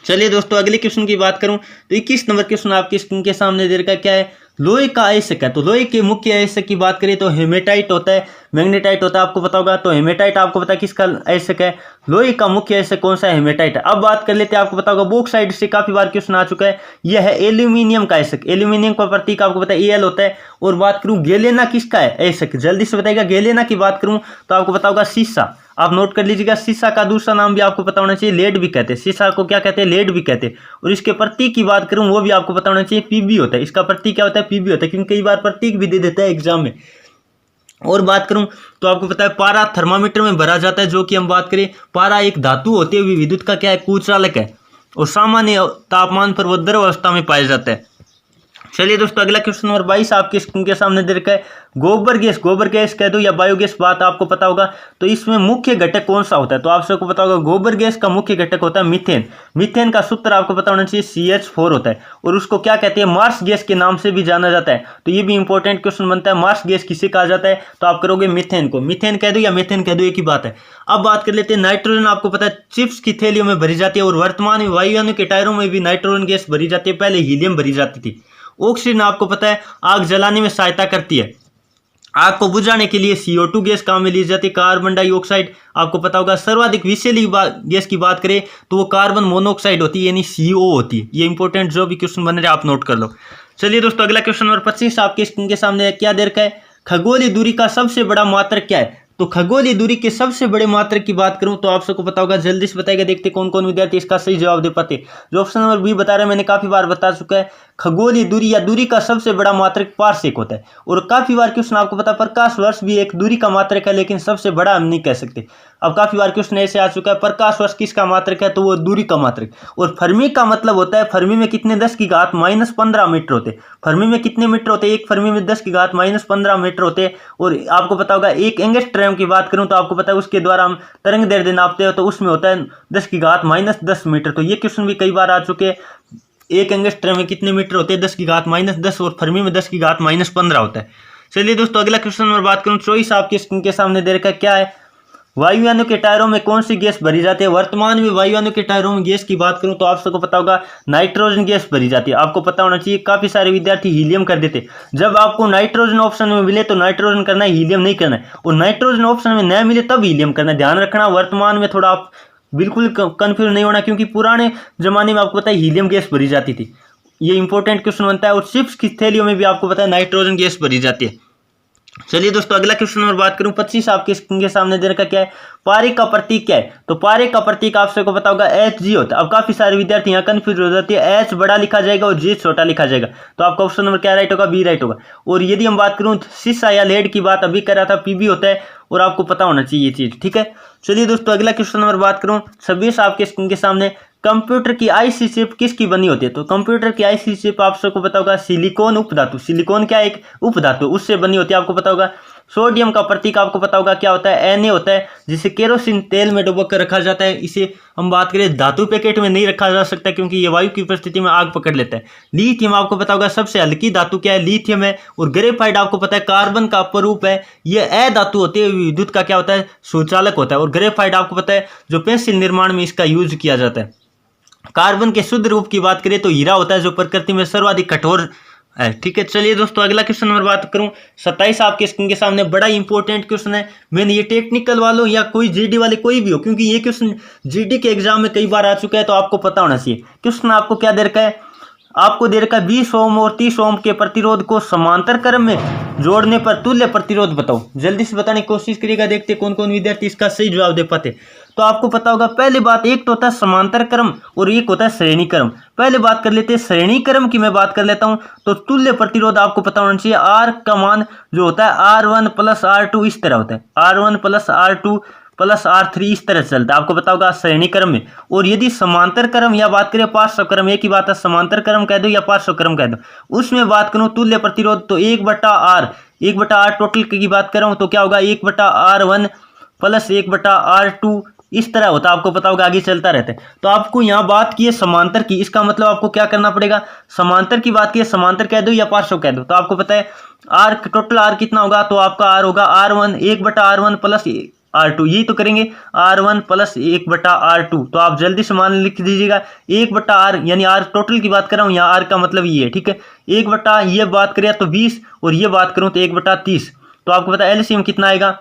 चलिए दोस्तों अगले क्वेश्चन की बात करूं तो 21 नंबर क्वेश्चन आपकी स्क्रीन के सामने दे रखा क्या है? लोहे का अयस्क है। तो लोहे के मुख्य अयस्क की बात करें तो हेमेटाइट होता है, मैग्नेटाइट होता है, आपको पता होगा। तो हेमेटाइट आपको पता है किसका अयस्क है? लोहे का मुख्य अयस्क कौन सा है? हेमेटाइट है। अब बात कर लेते हैं, आपको पता होगा बॉक्साइट से काफी बार क्वेश्चन आ चुका है, यह है एल्यूमिनियम का अयस्क। एल्यूमिनियम का प्रतीक आपको पता है Al होता है। और बात करूं गैलेना किसका है अयस्क? जल्दी से बताइएगा। गैलेना की बात करूं तो आपको पता होगा सीसा। आप नोट कर लीजिएगा, सीसा का दूसरा नाम भी आपको पता होना चाहिए, लेड भी कहते हैं। सीसा को क्या कहते हैं? लेड भी कहते हैं। और इसके प्रतीक की बात करूं वो भी आपको पता होना चाहिए, पीबी होता है। इसका प्रतीक क्या होता है? पीबी होता है, क्योंकि कई बार प्रतीक भी दे देता है एग्जाम में। और बात करूं तो आपको पता है पारा थर्मामीटर में भरा जाता है। जो कि हम बात करें पारा एक धातु होती है, विद्युत का क्या है? कुचालक है। और सामान्य तापमान पर वो द्रव अवस्था में पाया जाता है। चलिए दोस्तों अगला क्वेश्चन नंबर 22 आपके स्क्रीन के सामने दे रखा है। गोबर गैस कह दो या बायोगैस, बात आपको पता होगा। तो इसमें मुख्य घटक कौन सा होता है? तो आप सबको पता होगा गोबर गैस का मुख्य घटक होता है मीथेन। मीथेन का सूत्र आपको पता होना चाहिए CH4 होता है। और उसको क्या कहते हैं? मार्स गैस के नाम से भी जाना जाता है। तो ये भी इंपॉर्टेंट क्वेश्चन बनता है, मार्स गैस किसे कहा जाता है? तो आप करोगे मीथेन को। मीथेन कह दो या मीथेन कह दो, एक ही बात है। अब बात कर लेते हैं नाइट्रोजन। आपको पता है चिप्स की थैलियों में भरी जाती है। और वर्तमान में वायुयानों के टायरों में भी नाइट्रोजन गैस भरी जाती है, पहले हीलियम भरी जाती थी। ऑक्सीजन आपको पता है आग जलाने में सहायता करती है। आग को बुझाने के लिए CO2 गैस काम में ली जाती है। कार्बन डाइऑक्साइड आपको पता होगा। सर्वाधिक विषैली गैस की बात करें तो वो कार्बन मोनोऑक्साइड होती है, यानी CO होती है। ये इंपॉर्टेंट जो भी क्वेश्चन बन रहे हैं आप नोट कर लो। चलिए दोस्तों अगला क्वेश्चन नंबर 25 आपके स्क्रीन के सामने क्या दे रखा है? खगोलीय दूरी का सबसे बड़ा मात्रक क्या है? तो खगोलीय दूरी के सबसे बड़े मात्रक की बात करूं तो आप सबको पता होगा, जल्दी से बताएगा। देखते कौन कौन विद्यार्थी इसका सही जवाब दे पाते। जो ऑप्शन नंबर बी बता रहे हैं मैंने काफी बार बता चुका है, खगोलीय दूरी या दूरी का सबसे बड़ा मात्रक पारसेक होता है। और काफी बार क्वेश्चन आपको पता है प्रकाश वर्ष भी एक दूरी का मात्रक है, लेकिन सबसे बड़ा हम नहीं कह सकते। अब काफी बार क्वेश्चन ऐसे आ चुका है प्रकाश वर्ष किसका मात्रक है? तो वो दूरी का मात्रक। और फर्मी का मतलब होता है फर्मी में कितने 10 की घात -15 मीटर होते। फर्मी में कितने मीटर होते? एक फर्मी में 10 की घात -15 मीटर होते। और आपको पता होगा एक एंगस्ट्रॉम की बात करूं तो आपको पता है उसके द्वारा हम तरंग दैर्ध्य नापते हो, तो उसमें होता है 10 की घात -10 मीटर। तो ये क्वेश्चन भी कई बार आ चुके हैं। एक एंगस्ट्रॉम में कितने मीटर होते हैं? 10 की घात -10। और फर्मी में 10 की घात -15 होता है। चलिए दोस्तों अगला क्वेश्चन नंबर बात करूं 24 आपके स्क्रीन के सामने दे रखा है क्या है? वायुयानों के टायरों में कौन सी गैस भरी जाती है? वर्तमान में वायुयानों के टायरों में गैस की बात करूं तो आप सबको पता होगा नाइट्रोजन गैस भरी जाती है। आपको पता होना चाहिए काफी सारे विद्यार्थी हीलियम कर देते। जब आपको नाइट्रोजन ऑप्शन में मिले तो नाइट्रोजन करना है, हीलियम नहीं करना है। और नाइट्रोजन ऑप्शन में न मिले तब हीलियम करना है। ध्यान रखना वर्तमान में थोड़ा आप बिल्कुल कंफ्यूज नहीं होना, क्योंकि पुराने जमाने में आपको पता है हीलियम गैस भरी जाती थी। ये इंपॉर्टेंट क्वेश्चन बनता है। और चिप्स की थैलियों में भी आपको पता है नाइट्रोजन गैस भरी जाती है। चलिए दोस्तों अगला क्वेश्चन नंबर बात करूं 25 आपके स्क्रीन के सामने दे रखा क्या है, पारे का प्रतीक क्या है। तो पारे का प्रतीक आप सबको पता होगा एच जी होता है। अब काफी सारे विद्यार्थी यहाँ कंफ्यूज हो जाती है, एच बड़ा लिखा जाएगा और जी छोटा लिखा जाएगा, तो आपका ऑप्शन नंबर क्या राइट होगा, बी राइट होगा। और यदि हम बात करूं शीशा या लेड की बात अभी कर रहा था, पीबी होता है और आपको पता होना चाहिए ये चीज, ठीक है। चलिए दोस्तों अगला क्वेश्चन नंबर बात करूं 26 आपके स्क्रीन के सामने, कंप्यूटर की आईसी चिप किसकी बनी होती है। तो कंप्यूटर की आईसी चिप आप सबको पता होगा सिलिकॉन उपधातु, सिलिकॉन क्या एक उपधातु उससे बनी होती है, आपको पता होगा। सोडियम का प्रतीक आपको पता होगा क्या होता है, Na होता है, जिसे केरोसिन तेल में डुबो कर रखा जाता है। इसे हम बात करें धातु पैकेट में नहीं रखा जा सकता क्योंकि ये वायु की उपस्थिति में आग पकड़ लेता है। लिथियम आपको पता होगा सबसे हल्की धातु क्या है, लिथियम है। और ग्रेफाइट आपको पता है कार्बन का अपरूप है, ये अधातु होती है, विद्युत का क्या होता है, सुचालक होता है। और ग्रेफाइट आपको पता है जो पेंसिल निर्माण में इसका यूज किया जाता है। कार्बन के शुद्ध रूप की बात करें तो हीरा होता है जो प्रकृति में सर्वाधिक कठोर है, ठीक है। चलिए दोस्तों अगला क्वेश्चन नंबर बात करूं 27 आपके स्क्रीन के सामने, बड़ा इंपॉर्टेंट क्वेश्चन है। मैंने ये टेक्निकल वालों या कोई जीडी वाले कोई भी हो, क्योंकि ये क्वेश्चन जीडी के एग्जाम में कई बार आ चुका है, तो आपको पता होना चाहिए। क्वेश्चन आपको क्या दे रखा है, आपको दे रखा है 20 ओम और 30 ओम के प्रतिरोध को समांतर क्रम में जोड़ने पर तुल्य प्रतिरोध बताओ। जल्दी से बताने की कोशिश करिएगा, देखते कौन कौन विद्यार्थी इसका सही जवाब दे पाते। तो आपको पता होगा पहली बात, एक तो होता है समांतर क्रम और एक होता है श्रेणी क्रम। पहले बात कर लेते हैं श्रेणी क्रम की, मैं बात कर लेता हूं। तो तुल्य प्रतिरोध आपको पता होना चाहिए, आर का मान जो होता है R1 प्लस R2 इस तरह होता है, R1 plus R2 plus R3 इस तरह से चलता है, आपको पता होगा श्रेणी क्रम में। और यदि समांतर क्रम या बात करें पार्श्व क्रम, एक ही बात है, समांतर क्रम कह दो या पार्श्व क्रम कह दो, उसमें बात करूं तुल्य प्रतिरोध तो 1/R टोटल की बात कर रहा हूं, तो क्या होगा 1/R1 प्लस 1/R2 इस तरह होता है, आपको पता होगा आगे चलता रहता है। तो आपको यहाँ बात की है समांतर की, इसका मतलब आपको क्या करना पड़ेगा, समांतर की बात की है, समांतर कह दो या पार्श्व कह दो। तो आपको पता है आर टोटल आर कितना होगा, तो आपका आर होगा R1 1/R1 प्लस R2, यही तो करेंगे R1 प्लस 1/R2। तो आप जल्दी से मान लिख दीजिएगा 1/R, यानी R टोटल की बात कर रहा हूँ, यहाँ R का मतलब ये है, ठीक है। 1 ये बात करें तो 20 और ये बात करूँ तो 1/30। तो आपको पता है एलसीएम कितना आएगा,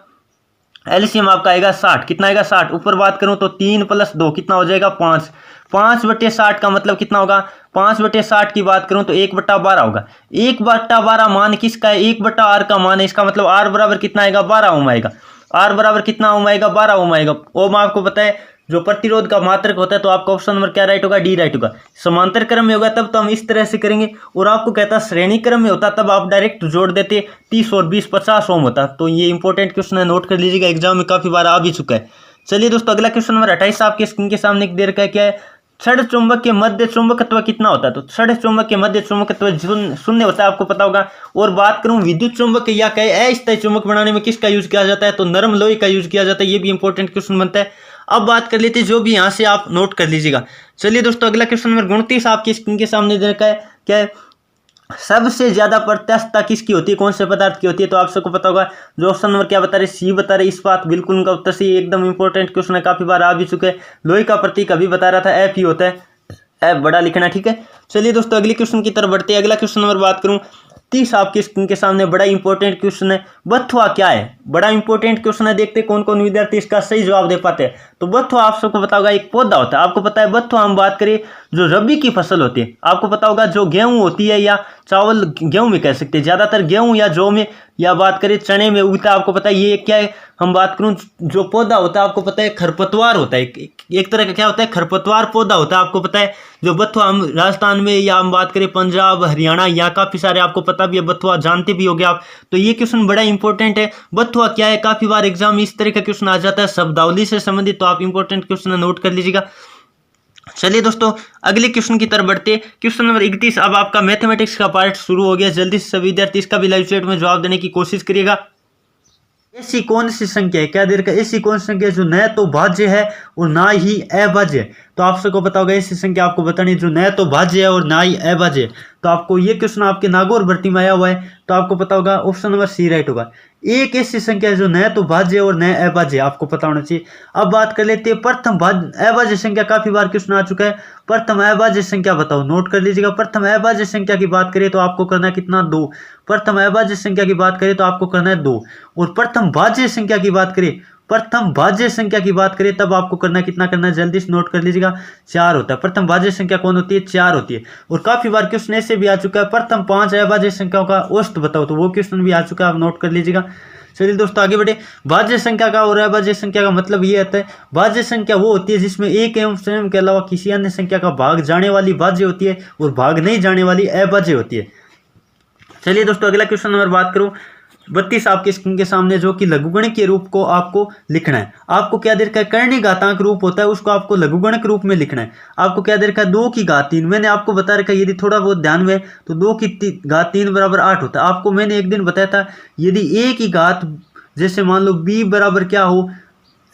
एलसीएम आपका आएगा 60, कितना आएगा 60। ऊपर बात करूं तो 3 + 2 कितना हो जाएगा 5, 5/60 का मतलब कितना होगा, 5/60 की बात करूं तो 1/12 होगा। 1/12 मान किसका है, 1/R का मान है, इसका मतलब R बराबर कितना आएगा 12 ओम आएगा। R बराबर कितना ओम आएगा 12 ओम आएगा। ओम आपको पता है जो प्रतिरोध का मात्रक होता है, तो आपका ऑप्शन नंबर क्या राइट होगा, डी राइट होगा। समांतर क्रम में होगा तब तो हम इस तरह से करेंगे, और आपको कहता श्रेणी क्रम में होता तब आप डायरेक्ट जोड़ देते, 30 और 20 50 ओम होता। तो ये इंपॉर्टेंट क्वेश्चन है, नोट कर लीजिएगा, एग्जाम में काफी बार आ भी चुका है। चलिए दोस्तों अगला क्वेश्चन नंबर 28 आपके स्क्रीन के सामने देर का क्या है, क्षण चुंबक के मध्य चुंबकत्व कितना होता है। तो क्षण चुंबक के मध्य चुंबकत्व शून्य होता है, आपको पता होगा। और बात करूं विद्युत चुंबक या कहे अस्थायी चुंबक बनाने में किसका यूज किया जाता है, तो नरम लोहे का यूज किया जाता है, ये भी इंपॉर्टेंट क्वेश्चन बनता है। अब बात कर लेते हैं जो भी यहाँ से आप नोट कर लीजिएगा। चलिए दोस्तों अगला क्वेश्चन नंबर 29 आपकी स्क्रीन के सामने दे रखा है, क्या है, सबसे ज्यादा प्रत्यास्थता किसकी होती है, कौन से पदार्थ की होती है। तो आप सबको पता होगा जो ऑप्शन नंबर क्या बता रहे, सी बता रहे, इस्पात, बिल्कुल उनका उत्तर सही, एकदम इंपॉर्टेंट क्वेश्चन है, काफी बार आ भी चुके हैं। लोहे का प्रतीक अभी बता रहा था एफ ही होता है, एफ बड़ा लिखना, ठीक है। चलिए दोस्तों अगले क्वेश्चन की तरफ बढ़ते हैं। अगला क्वेश्चन नंबर बात करूं 30 आपके स्क्रीन के सामने, बड़ा इंपॉर्टेंट क्वेश्चन है, बथुआ क्या है, बड़ा इंपॉर्टेंट क्वेश्चन है, देखते कौन कौन विद्यार्थी इसका सही जवाब दे पाते हैं। तो बथुआ आप सबको पता होगा एक पौधा होता है, आपको पता है। बथुआ हम बात करें जो रबी की फसल होती है, आपको पता होगा जो गेहूं होती है या चावल, गेहूं में कह सकते हैं, ज्यादातर गेहूं या जौ में या बात करें चने में उगता है, आपको पता है। ये क्या है, हम बात करूं जो पौधा होता है, आपको पता है खरपतवार होता है, एक तरह का क्या होता है, खरपतवार पौधा होता है, आपको पता है। जो बथुआ हम राजस्थान में या हम बात करें पंजाब हरियाणा या काफी सारे आपको पता भी है, बथुआ जानते भी होंगे आप। तो ये क्वेश्चन बड़ा इंपॉर्टेंट है, बथुआ क्या है, काफी बार एग्जाम में इस तरह का क्वेश्चन आ जाता है शब्दावली से संबंधित, तो आप इंपॉर्टेंट क्वेश्चन नोट कर लीजिएगा। चलिए दोस्तों अगले क्वेश्चन की तरफ बढ़ते, क्वेश्चन नंबर 31। अब आपका मैथमेटिक्स का पार्ट शुरू हो गया, जल्दी से सभी विद्यार्थी इसका भी लाइव चैट में जवाब देने की कोशिश करिएगा। ऐसी कौन सी संख्या है, क्या देर का, ऐसी कौन सी संख्या जो न तो भाज्य है और ना ही अभाज्य है। तो आप सबको पता होगा ऐसी संख्या आपको बतानी जो न तो भाज्य है और ना ही अभाज्य है। तो आपको ये क्वेश्चन आपके नागौर भर्ती में आया हुआ है, तो आपको पता होगा ऑप्शन नंबर सी राइट होगा। एक ऐसी संख्या है जो न तो भाज्य और न अभाज्य, आपको पता होना चाहिए। अब बात कर लेते हैं प्रथम अभाज्य संख्या, काफी बार क्वेश्चन आ चुका है, प्रथम अभाज्य संख्या बताओ, नोट कर लीजिएगा। प्रथम अभाज्य संख्या की बात करें तो आपको करना है कितना, 2। प्रथम अभाज्य संख्या की बात करें तो आपको करना है 2। और प्रथम भाज्य संख्या की बात करें प्रथम भाज्य संख्या की बात करें तब आपको करना कितना करना है, जल्दी से नोट कर लीजिएगा, 4 होता है। प्रथम भाज्य संख्या कौन होती है, 4 होती है। और काफी बार क्वेश्चन ऐसे भी आ चुका है, प्रथम 5 अभाज्य संख्याओं का औसत बताओ, तो वो क्वेश्चन भी आ चुका है, आप नोट कर लीजिएगा। चलिए दोस्तों आगे बढ़े। भाज्य संख्या का और अभाज्य संख्या का मतलब ये आता है, भाज्य संख्या वो होती है जिसमें एक एवं स्वयं के अलावा किसी अन्य संख्या का भाग जाने वाली भाज्य होती है और भाग नहीं जाने वाली अभाज्य होती है। चलिए दोस्तों अगला क्वेश्चन नंबर बात करूं, 32 आपके स्क्रीन के सामने, जो कि लघुगणक के रूप को आपको लिखना है। आपको क्या दे रखा है, कर्णी घातांक रूप होता है, उसको आपको लघुगणक रूप में लिखना है। आपको क्या दे रखा है, 2 की घात 3। मैंने आपको बता रखा है, यदि थोड़ा बहुत ध्यान में, तो 2 की घात 3 बराबर 8 होता है। आपको मैंने एक दिन बताया था, यदि a की घात, जैसे मान लो b बराबर क्या हो,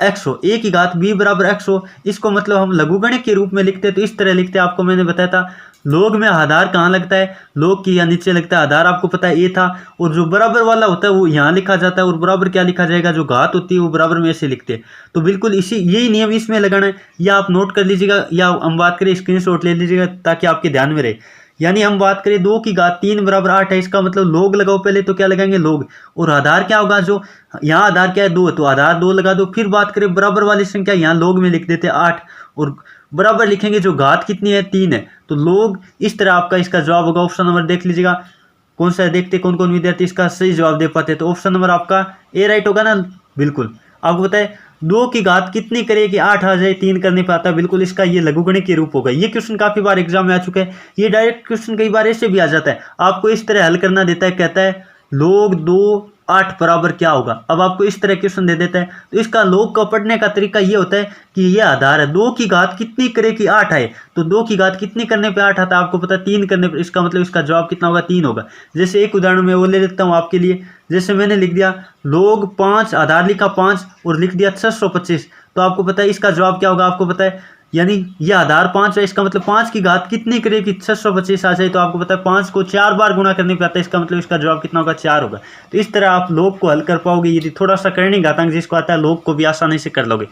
x हो, a की घात b बराबर x हो, इसको मतलब हम लघुगणक के रूप में लिखते हैं, तो इस तरह लिखते हैं। आपको मैंने बताया था लोग में आधार कहाँ लगता है, लोग की या नीचे लगता है, आधार आपको पता है ए था, और जो बराबर वाला होता है वो यहाँ लिखा जाता है, और बराबर क्या लिखा जाएगा, जो घात होती है वो बराबर में ऐसे लिखते हैं। तो बिल्कुल इसी यही नियम इसमें लगाना है, या आप नोट कर लीजिएगा, या हम बात करें स्क्रीनशॉट ले लीजिएगा ताकि आपके ध्यान में रहे। यानी हम बात करें 2 की घात 3 बराबर 8 है, इसका मतलब लोग लगाओ पहले, तो क्या लगाएंगे लोग, और आधार क्या होगा, जो यहाँ आधार क्या है 2, तो आधार 2 लगा दो। फिर बात करें बराबर वाली संख्या, यहाँ लोग में लिख देते 8, और बराबर लिखेंगे जो घात कितनी है 3 है, तो लोग। इस तरह आपका इसका जवाब होगा। ऑप्शन नंबर देख लीजिएगा कौन सा है, देखते कौन कौन विद्यार्थी इसका सही जवाब दे पाते हैं। तो ऑप्शन नंबर आपका ए राइट होगा ना, बिल्कुल। आपको बताए 2 की घात कितनी करे कि 8 आ जाए, 3 करने पे आता है, बिल्कुल इसका ये लघुगणक के रूप होगा। ये क्वेश्चन काफी बार एग्जाम में आ चुका है। ये डायरेक्ट क्वेश्चन कई बार ऐसे भी आ जाता है, आपको इस तरह हल करना देता है, कहता है लोग 2 8 बराबर क्या होगा। अब आपको इस तरह क्वेश्चन दे देता है, तो इसका लोग का पढ़ने का तरीका ये होता है कि ये आधार है, 2 की घात कितनी करे कि 8 आए, तो 2 की घात कितनी करने पे 8 आता है, आपको पता है 3 करने पे, इसका मतलब इसका जवाब कितना होगा, 3 होगा। जैसे एक उदाहरण मैं वो ले लेता हूँ आपके लिए, जैसे मैंने लिख दिया लोग 5, आधार लिखा 5 और लिख दिया 625, तो आपको पता है इसका जवाब क्या होगा, आपको पता है, यानी ये आधार 5 है, इसका मतलब 5 की घात कितनी करे कि 625 आ जाए, तो आपको पता है 5 को 4 बार गुणा करने पे आता है, इसका मतलब इसका जवाब कितना होगा, 4 होगा। तो इस तरह आप लोग को हल कर पाओगे, यदि थोड़ा सा कर्णी घातांक जिसको आता है, लोग को भी आसानी से कर लोगे।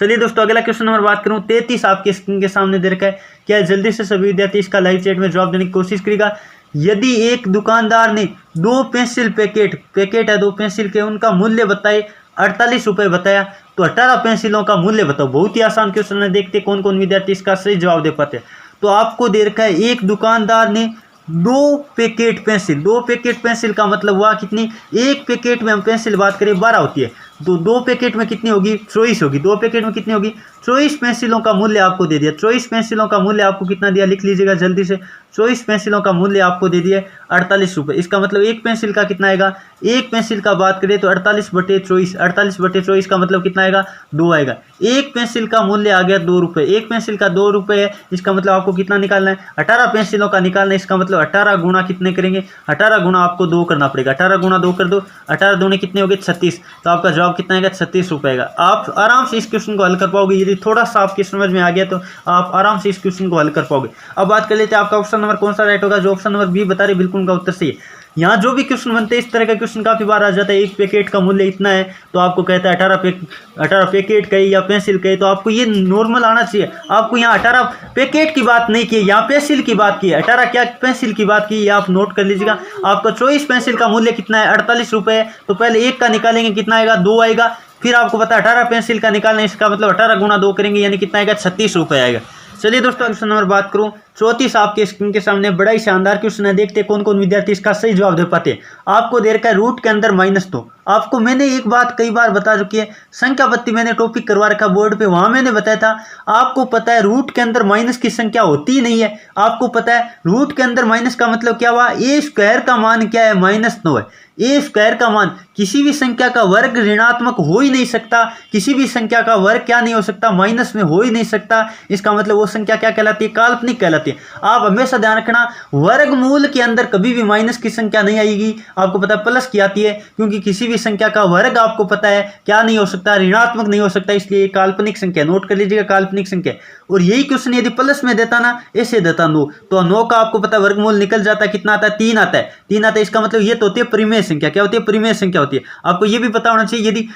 चलिए दोस्तों अगला क्वेश्चन नंबर बात करूं, 33 आपके स्क्रीन के सामने दे रखा है। क्या जल्दी से सभी विद्यार्थी इसका लाइव चैट में जवाब देने की कोशिश करेगा। यदि एक दुकानदार ने 2 पेंसिल पैकेट है 2 पेंसिल के, उनका मूल्य बताए 48 रुपये बताया, तो 18 पेंसिलों का मूल्य बताओ। बहुत ही आसान क्वेश्चन है, देखते कौन कौन विद्यार्थी इसका सही जवाब दे पाते हैं। तो आपको दे रखा है एक दुकानदार ने 2 पैकेट पेंसिल, 2 पैकेट पेंसिल का मतलब हुआ कितनी, एक पैकेट में हम पेंसिल बात करें 12 होती है, तो 2 पैकेट में कितनी होगी, 24 होगी। 2 पैकेट में कितनी होगी, 24 पेंसिलों का मूल्य आपको दे दिया। 24 पेंसिलों का मूल्य आपको कितना दिया, लिख लीजिएगा जल्दी से। 24 पेंसिलों का मूल्य आपको दे दिया 48 रुपये। इसका मतलब एक पेंसिल का कितना आएगा, एक पेंसिल का बात करें तो 48/24, 48/24 का मतलब कितना आएगा, 2 आएगा। एक पेंसिल का मूल्य आ गया 2 रुपये, एक पेंसिल का 2 रुपये है, इसका मतलब आपको कितना निकालना है, 18 पेंसिलों का निकालना है। इसका मतलब 18 गुणा कितने करेंगे, 18 गुणा आपको 2 करना पड़ेगा। 18 गुणा 2 कर दो, 18 दूने कितने हो गए 36, तो आपका जवाब कितना आएगा, 36 रुपये आएगा। आप आराम से इस क्वेश्चन को हल कर पाओगे, यदि थोड़ा सा आपकी समझ में आ गया तो आप आराम से इस क्वेश्चन को हल कर पाओगे। अब बात कर लेते हैं आपका ऑप्शन नंबर कौन सा राइट होगा। जो ऑप्शन नंबर बी बता रहे बिल्कुल उनका उत्तर सही है। यहाँ जो भी क्वेश्चन बनते हैं इस तरह का क्वेश्चन काफी बार आ जाता है, एक पैकेट का मूल्य इतना है, तो आपको कहता है 18 पैकेट कहे या पेंसिल कहे, तो आपको ये नॉर्मल आना चाहिए। आपको यहाँ 18 पैकेट की बात नहीं की, यहाँ पेंसिल की बात की है, 18 क्या पेंसिल की बात की, आप नोट कर लीजिएगा। आपका 24 पेंसिल का मूल्य कितना है, 48 रुपये है, तो पहले एक का निकालेंगे कितना आएगा, 2 आएगा। फिर आपको पता है 18 पेंसिल का निकालना, इसका मतलब 18 गुणा 2 करेंगे, यानी कितना आएगा, 36 रुपये आएगा। चलिए दोस्तों क्वेश्चन नंबर बात करूं, 34 आपके स्क्रीन के सामने बड़ा ही शानदार क्वेश्चन है, देखते कौन कौन विद्यार्थी इसका सही जवाब दे पाते हैं। आपको दे रखा है रूट के अंदर -2। आपको मैंने एक बात कई बार बता चुकी है, संख्या पत्ती मैंने टॉपिक करवा रखा बोर्ड पे, वहां मैंने बताया था आपको पता है रूट के अंदर माइनस की संख्या होती ही नहीं है। आपको पता है रूट के अंदर माइनस का मतलब क्या हुआ, ए स्क्वायर का मान क्या है, -9 है। ए स्क्वायर का मान किसी भी संख्या का वर्ग ऋणात्मक हो ही नहीं सकता, किसी भी संख्या का वर्ग क्या नहीं हो सकता, माइनस में हो ही नहीं सकता। इसका मतलब वो संख्या क्या कहलाती है, काल्पनिक कहलाती है। आप हमेशा ध्यान रखना, वर्गमूल के अंदर कभी भी माइनस की संख्या नहीं आएगी, आपको पता है प्लस की आती है, क्योंकि किसी भी संख्या का वर्ग आपको पता है क्या नहीं हो सकता, ऋणात्मक नहीं हो सकता, इसलिए काल्पनिक संख्या। नोट कर लीजिएगा काल्पनिक संख्या। और यही क्वेश्चन यदि प्लस में देता ना, ऐसे देता 9, तो 9 का आपको पता है वर्गमूल निकल जाता है, कितना आता है, 3 आता है। 3 आता है, इसका मतलब ये तो होती है परिमेय संख्या। क्या होती है, परिमेय संख्या होती है। आपको ये भी पता होना चाहिए, यदि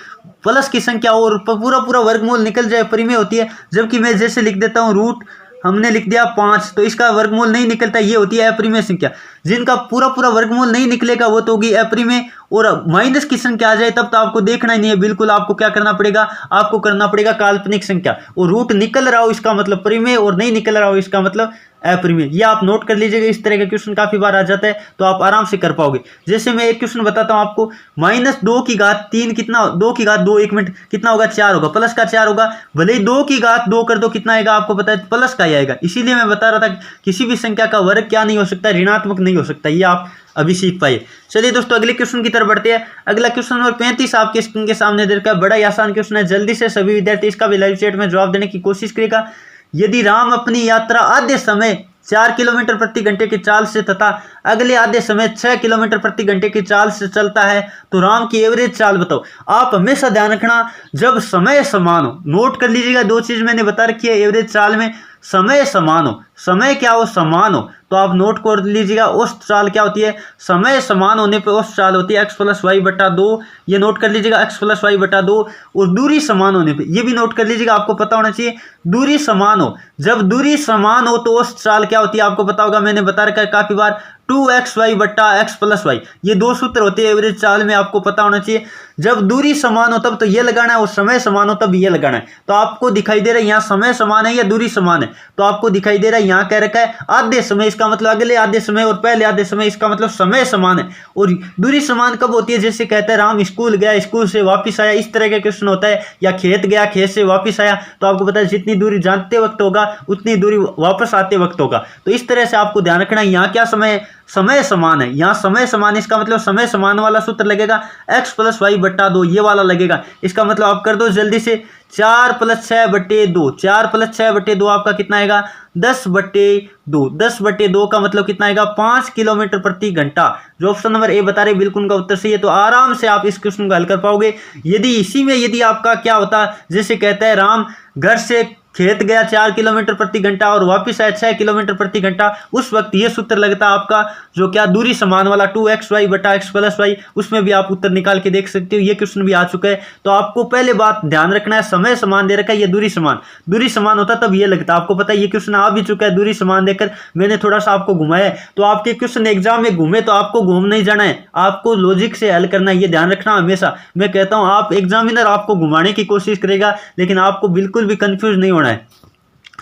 प्लस की संख्या और पूरा वर्गमूल निकल जाए परिमेय होती है। जबकि मैं जैसे लिख देता हूँ रूट हमने लिख दिया 5, तो इसका वर्गमूल नहीं निकलता, ये होती है अपरिमेय संख्या। जिनका पूरा पूरा वर्गमूल नहीं निकलेगा वो तो होगी अपरिमेय। और माइनस की संख्या आ जाए तब तो आपको देखना ही नहीं है, बिल्कुल आपको क्या करना पड़ेगा, आपको करना पड़ेगा काल्पनिक संख्या। और रूट निकल रहा हो इसका मतलब परिमेय, और नहीं निकल रहा हो इसका मतलब अपरिमेय। ये आप नोट कर लीजिएगा, इस तरह का क्वेश्चन काफी बार आ जाता है तो आप आराम से कर पाओगे। जैसे मैं एक क्वेश्चन बताता हूं आपको, -2 कितना, 2 1 मिनट कितना होगा, 4 होगा, प्लस का 4 होगा। भले ही 2 कर दो कितना आएगा, आपको पता है प्लस का ही आएगा। इसीलिए मैं बता रहा था किसी भी संख्या का वर्ग क्या नहीं हो सकता, ऋणात्मक नहीं हो सकता। ये आप अभी सीख पाए। चलिए दोस्तों अगले क्वेश्चन की तरफ बढ़ते हैं। अगला क्वेश्चन नंबर 35 आपके स्क्रीन के सामने दे रखा है। बड़ा ही आसान क्वेश्चन है, जल्दी से सभी विद्यार्थी इसका भी लाइव चैट में जवाब देने की कोशिश करेगा। यदि राम अपनी यात्रा आधे समय 4 किलोमीटर प्रति घंटे की चाल से तथा अगले आधे समय 6 किलोमीटर प्रति घंटे की चाल से चलता है तो राम की एवरेज चाल बताओ। आप हमेशा ध्यान रखना जब समय समान हो, नोट कर लीजिएगा, 2 चीज मैंने बता रखी है एवरेज चाल में, समय समान हो, समय क्या हो, समान हो, तो आप नोट कर लीजिएगा औसत चाल क्या होती है, समय समान होने पे औसत चाल होती है x + y/2। ये नोट कर लीजिएगा x + y/2। और दूरी समान होने पे ये भी नोट कर लीजिएगा, आपको पता होना चाहिए दूरी समान हो, जब दूरी समान हो तो औसत चाल क्या होती है, आपको पता होगा, मैंने बता रखा है काफी बार, 2xy/x + y। ये 2 सूत्र होते हैं एवरेज चाल में, आपको पता होना चाहिए। जब दूरी समान हो तब तो ये लगाना है, और समय समान हो तब ये लगाना है। तो आपको दिखाई दे रहा है यहाँ समय समान है या दूरी समान है, तो आपको दिखाई दे रहा है यहाँ कह रखा है आधे समय, इसका मतलब अगले आधे समय और पहले आधे समय, इसका मतलब समय समान है। और दूरी समान कब होती है, जैसे कहते हैं राम स्कूल गया, स्कूल से वापस आया, इस तरह का क्वेश्चन होता है, या खेत गया, खेत से वापस आया, तो आपको पता है जितनी दूरी जाते वक्त होगा उतनी दूरी वापस आते वक्त होगा। तो इस तरह से आपको ध्यान रखना है, यहाँ क्या समय समान है, यहाँ समय समान है, इसका मतलब समय समान वाला सूत्र लगेगा x + y/2, ये वाला लगेगा। इसका मतलब आप कर दो जल्दी से, 4 + 6/2, 4 + 6/2 आपका कितना आएगा, 10/2। 10/2 का मतलब कितना आएगा, 5 किलोमीटर प्रति घंटा। जो ऑप्शन नंबर ए बता रहे बिल्कुल उनका उत्तर सही है। तो आराम से आप इस क्वेश्चन को हल कर पाओगे। यदि आपका क्या होता, जैसे कहता है राम घर से खेत गया 4 किलोमीटर प्रति घंटा और वापस आया 6 किलोमीटर प्रति घंटा, उस वक्त ये सूत्र लगता है आपका जो क्या दूरी समान वाला 2xy/x + y। उसमें भी आप उत्तर निकाल के देख सकते हो, ये क्वेश्चन भी आ चुका है। तो आपको पहले बात ध्यान रखना है, समय समान दे रखा है, ये दूरी समान होता तब ये लगता। आपको पता है ये क्वेश्चन आ भी चुका है, दूरी समान देकर मैंने थोड़ा सा आपको घुमाया है। तो आपके क्वेश्चन एग्जाम में घूमे तो आपको घूम नहीं जाना है, आपको लॉजिक से हल करना है, ये ध्यान रखना हमेशा। मैं कहता हूं आप एग्जामिनर आपको घुमाने की कोशिश करेगा, लेकिन आपको बिल्कुल भी कंफ्यूज नहीं होना है।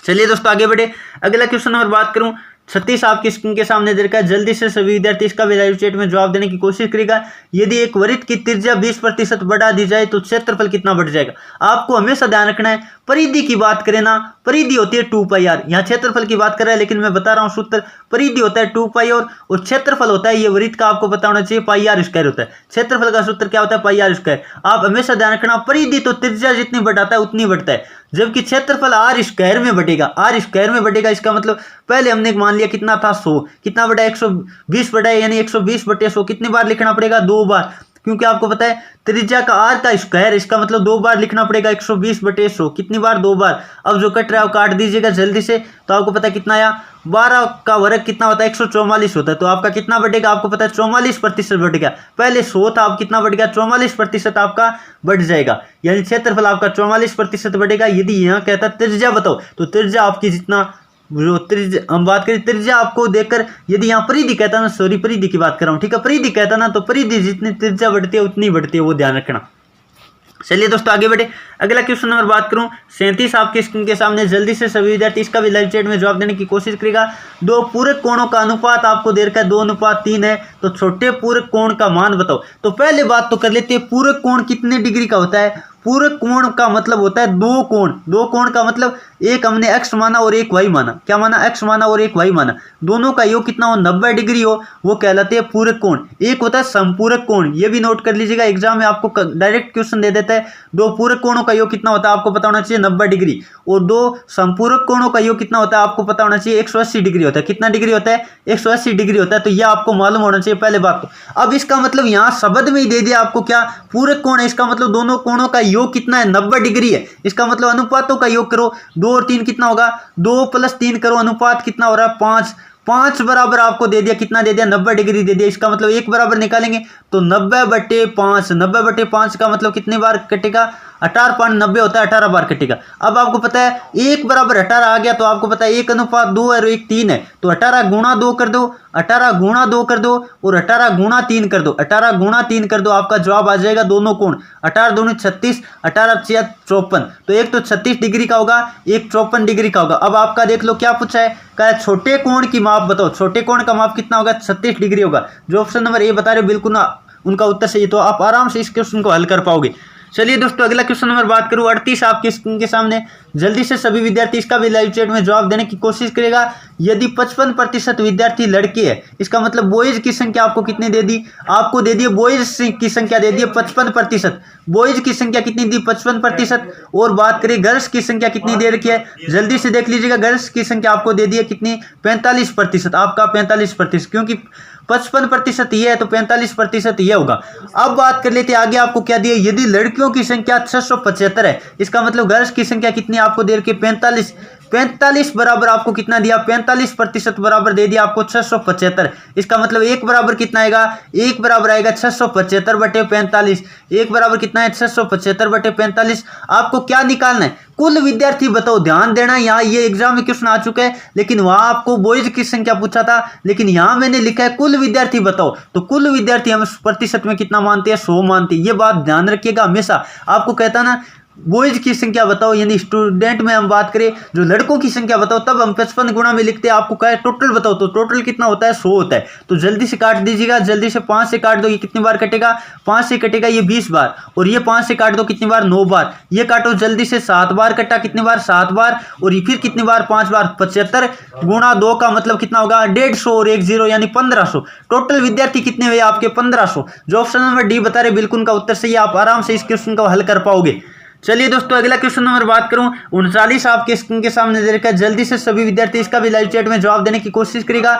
चलिए दोस्तों आगे बढ़े। अगला क्वेश्चन नंबर बात करूं, 36 आपकी स्क्रीन के सामने दे रखा है। जल्दी से सभी विद्यार्थी इसका भी लाइव चैट में जवाब देने की कोशिश करेगा। यदि एक वृत्त की त्रिज्या 20% बढ़ा दी जाए तो क्षेत्रफल कितना बढ़ जाएगा। आपको हमेशा ध्यान रखना है, परिधि की बात करें ना, परिधि होती है 2πr। यहाँ क्षेत्रफल की बात कर रहा है, लेकिन मैं बता रहा हूँ सूत्र, परिधि होता है 2π और क्षेत्रफल होता है ये वृत्त का, आपको पता होना चाहिए πr² होता है। क्षेत्रफल का सूत्र क्या होता है, πr²। आप हमेशा ध्यान रखना, परिधि तो त्रिज्या जितनी बढ़ाता है उतनी बढ़ता है, जबकि क्षेत्रफल r² में बढ़ेगा, r² में बढ़ेगा। इसका मतलब पहले हमने मान लिया कितना था 100, कितना बढ़ा 120 बढ़ा, यानी 120/100 कितनी बार लिखना पड़ेगा, 2 बार, क्योंकि आपको पता है त्रिज्या का r का स्क्वायर, इसका मतलब 2 बार लिखना पड़ेगा 120/100, कितनी बार, 2 बार। अब जो कट रहा है वो काट दीजिएगा जल्दी से, तो आपको पता है कितना आया, 12 का वर्ग कितना होता है, 144 होता है। तो आपका कितना बढ़ेगा, आपको पता है 44% बढ़ गया, पहले 100 था, अब कितना बढ़ गया, 44% आपका बढ़ जाएगा, यानी क्षेत्रफल आपका 44% बढ़ेगा। यदि यहाँ कहता है त्रिज्या बताओ, तो त्रिज्या आपकी जितना जो त्रिज्या हम बात करें, त्रिज्या आपको देखकर, यदि यहाँ परिधि कहता ना, सॉरी परिधि की बात कर रहा हूँ, ठीक है, परिधि कहता ना, तो परिधि जितनी त्रिज्या बढ़ती है उतनी बढ़ती है, वो ध्यान रखना। चलिए दोस्तों आगे बढ़े। अगला क्वेश्चन नंबर बात करूं, 37 आपके स्क्रीन के सामने। जल्दी से सभी विद्यार्थी इसका भी लाइव चैट में जवाब देने की कोशिश करेगा। 2 पूरक कोणों का अनुपात आपको दे रखा है 2:3 है, तो छोटे पूरक कोण का मान बताओ। तो पहले बात तो कर लेते हैं, पूरक कोण कितने डिग्री का होता है। पूरक कोण का मतलब होता है 2 कोण। 2 कोण का मतलब एक हमने x माना और एक y माना, क्या माना, x माना और एक y माना, दोनों का योग कितना हो, 90 डिग्री हो, वो कहलाते हैं पूरक कोण। एक होता है संपूरक कोण, ये भी नोट कर लीजिएगा, एग्जाम में आपको डायरेक्ट क्वेश्चन दे देता है। 2 पूरक कोणों का योग कितना होता है, आपको पता होना चाहिए 90 डिग्री, और 2 संपूरक कोणों का योग कितना होता है, आपको पता होना चाहिए 180 डिग्री होता है। कितना डिग्री होता है, 180 डिग्री होता है। तो यह आपको मालूम होना चाहिए पहले बात तो। अब इसका मतलब यहाँ शब्द में ही दे दिया आपको, क्या पूरक कोण है, इसका मतलब दोनों कोणों का योग कितना है, 90 डिग्री है। इसका मतलब अनुपातों का योग करो, 2 और 3 कितना होगा, 2 + 3 करो, अनुपात कितना हो रहा है, 5। 5 बराबर आपको दे दिया, कितना दे दिया 90 डिग्री दे दिया। इसका मतलब 1 बराबर निकालेंगे तो 90/5, 90/5 का मतलब कितने बार कटेगा 18.90 होता है, 18 बार कटेगा। अब आपको पता है 1 बराबर 18 आ गया तो आपको पता है 1:2 और 1 3 है, तो 18 गुणा 2 कर दो, 18 गुणा 2 कर दो और 18 गुणा 3 कर दो, 18 गुणा 3 कर दो, आपका जवाब आ जाएगा दोनों कोण 18 दूनी 36, 18 6 54। तो एक तो 36 डिग्री का होगा, एक 54 डिग्री का होगा। अब आपका देख लो क्या पूछा है, कहा छोटे कोण की माप बताओ, छोटे कोण का माप कितना होगा 36 डिग्री होगा। जो ऑप्शन नंबर ए बता रहे बिल्कुल उनका उत्तर सही है, तो आप आराम से इस क्वेश्चन को हल कर पाओगे। चलिए दोस्तों अगला क्वेश्चन नंबर बात करूं 38 आपके स्क्रीन के सामने। जल्दी से सभी विद्यार्थी इसका भी लाइव चैट में जवाब देने की कोशिश करेगा। यदि 55% विद्यार्थी लड़के हैं, इसका मतलब बॉयज की संख्या आपको कितनी दे दी, आपको दे दी बॉयज की संख्या दे दी 55%, बॉयज की संख्या कितनी दी 55%। और बात करें गर्ल्स की संख्या कितनी दे रखी है, जल्दी से देख लीजिएगा, गर्ल्स की संख्या आपको दे दी है कितनी 45%, आपका 45%, क्योंकि 55% ये है तो 45% ये होगा। अब बात कर लेते हैं आगे, आपको क्या दिया, यदि लड़कियों की संख्या 675 है, इसका मतलब गर्ल्स की संख्या कितनी आपको दे रखी है 45 बराबर आपको कितना दिया 45% बराबर दे दिया आपको 675। इसका मतलब 1 बराबर कितना आएगा, 1 बराबर आएगा 675/45। 1 बराबर कितना है 675/45। आपको क्या निकालना है, कुल विद्यार्थी बताओ। ध्यान देना, यहाँ ये एग्जाम में क्वेश्चन आ चुका है, लेकिन वहां आपको बॉयज की संख्या पूछा था, लेकिन यहां मैंने लिखा है कुल विद्यार्थी बताओ। तो कुल विद्यार्थी हम प्रतिशत में कितना मानते हैं 100 मानते हैं। ये बात ध्यान रखिएगा हमेशा, आपको कहता ना बॉयज की संख्या बताओ, यानी स्टूडेंट में हम बात करें जो लड़कों की संख्या बताओ, तब हम 55 गुणा में लिखते हैं। आपको कहे टोटल बताओ, तो टोटल कितना होता है 100 होता है। तो जल्दी से काट दीजिएगा, जल्दी से 5 से काट दो, ये कितनी बार कटेगा 5 से कटेगा ये 20 बार, और ये 5 से काट दो कितनी बार 9 बार। ये काटो जल्दी से 7 बार कटा, कितनी बार 7 बार, और ये फिर कितनी बार 5 बार। 75 गुणा 2 का मतलब कितना होगा 150 और 1 0 यानी 1500। टोटल विद्यार्थी कितने हुए आपके 1500। जो ऑप्शन नंबर डी बता रहे बिल्कुल का उत्तर सही है, आप आराम से इस क्वेश्चन को हल कर पाओगे। चलिए दोस्तों अगला क्वेश्चन नंबर बात करूं 39 आपके स्क्रीन के सामने दे रखा है। जल्दी से सभी विद्यार्थी इसका भी लाइव चैट में जवाब देने की कोशिश करेगा।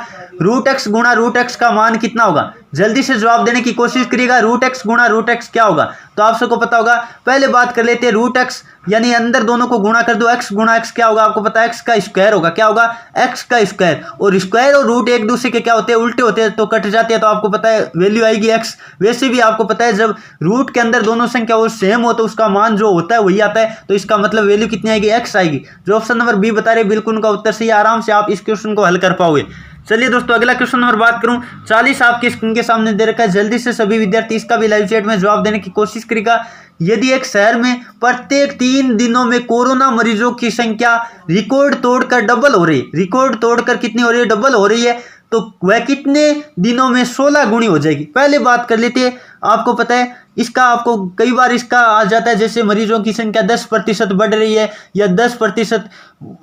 √x गुणा √x का मान कितना होगा, जल्दी से जवाब देने की कोशिश करिएगा। √x गुणा √x क्या होगा, तो आप सबको पता होगा। पहले बात कर लेते हैं √x, यानी अंदर दोनों को गुणा कर दो, x गुणा x क्या होगा आपको पता है x का स्क्वायर होगा। क्या होगा x का स्क्वायर, और स्क्वायर और रूट एक दूसरे के क्या होते हैं उल्टे होते हैं, तो कट जाते हैं, तो आपको पता है वैल्यू आएगी x। वैसे भी आपको पता है जब रूट के अंदर दोनों संख्या वो सेम हो तो उसका मान जो होता है वही आता है, तो इसका मतलब वैल्यू कितनी आएगी x आएगी। जो ऑप्शन नंबर बी बता रहे बिल्कुल उनका उत्तर सही, आराम से आप इस क्वेश्चन को हल कर पाओगे। चलिए दोस्तों अगला क्वेश्चन नंबर बात करूं 40 आपके स्क्रीन के सामने दे रखा है। जल्दी से सभी विद्यार्थी इसका भी लाइव चैट में जवाब देने की कोशिश करेगा। यदि एक शहर में प्रत्येक 3 दिनों में कोरोना मरीजों की संख्या रिकॉर्ड तोड़कर डबल हो रही, रिकॉर्ड तोड़कर कितनी हो रही है डबल हो रही है, तो वह कितने दिनों में 16 गुणी हो जाएगी। पहले बात कर लेते हैं, आपको पता है इसका आपको कई बार इसका आ जाता है, जैसे मरीजों की संख्या 10% बढ़ रही है या 10%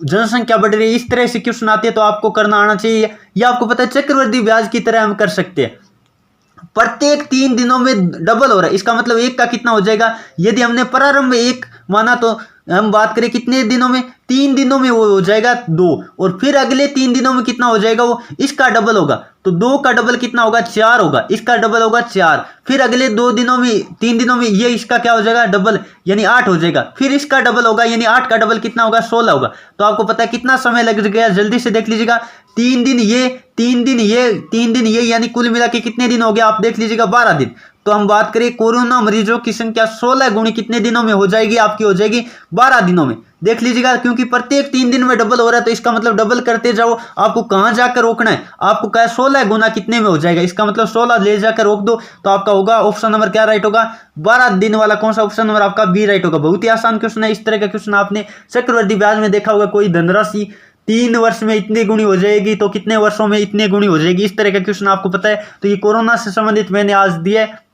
जनसंख्या बढ़ रही है, इस तरह से क्वेश्चन आते हैं, तो आपको करना आना चाहिए। या आपको पता है चक्रवृद्धि ब्याज की तरह हम कर सकते हैं। प्रत्येक 3 दिनों में डबल हो रहा है, इसका मतलब 1 का कितना हो जाएगा। यदि हमने प्रारंभ 1 माना तो हम बात करें कितने दिनों में 3 दिनों में वो हो जाएगा 2, और फिर अगले 3 दिनों में कितना हो जाएगा वो इसका डबल होगा, तो 2 का डबल कितना होगा 4 होगा, इसका डबल होगा 4। फिर अगले 2 दिनों में 3 दिनों में ये इसका क्या हो जाएगा डबल यानी 8 हो जाएगा, फिर इसका डबल होगा यानी 8 का डबल कितना होगा 16 होगा। तो आपको पता है कितना समय लग गया, जल्दी से देख लीजिएगा। 3 दिन ये 3 दिन ये 3 दिन ये यानी कुल मिला के कितने दिन हो गया आप देख लीजिएगा 12 दिन। तो हम बात करें कोरोना मरीजों की संख्या 16 गुणी कितने दिनों में हो जाएगी आपकी, हो जाएगी 12 दिनों में। देख लीजिएगा क्योंकि प्रत्येक 3 दिन में डबल हो रहा है, तो इसका मतलब डबल करते जाओ। आपको कहां जाकर रोकना है, आपको क्या 16 गुना कितने में हो जाएगा, इसका मतलब 16 ले जाकर रोक दो, तो आपका होगा ऑप्शन नंबर क्या राइट होगा 12 दिन वाला। कौन सा ऑप्शन नंबर आपका बी राइट होगा। बहुत ही आसान क्वेश्चन है। इस तरह का क्वेश्चन आपने चक्रवृद्धि ब्याज में देखा होगा, कोई धनराशि 3 वर्ष में इतनी गुणी हो जाएगी तो कितने वर्षों में इतने गुणी हो जाएगी, इस तरह का क्वेश्चन आपको पता है। तो ये कोरोना से संबंधित मैंने आज दिया है।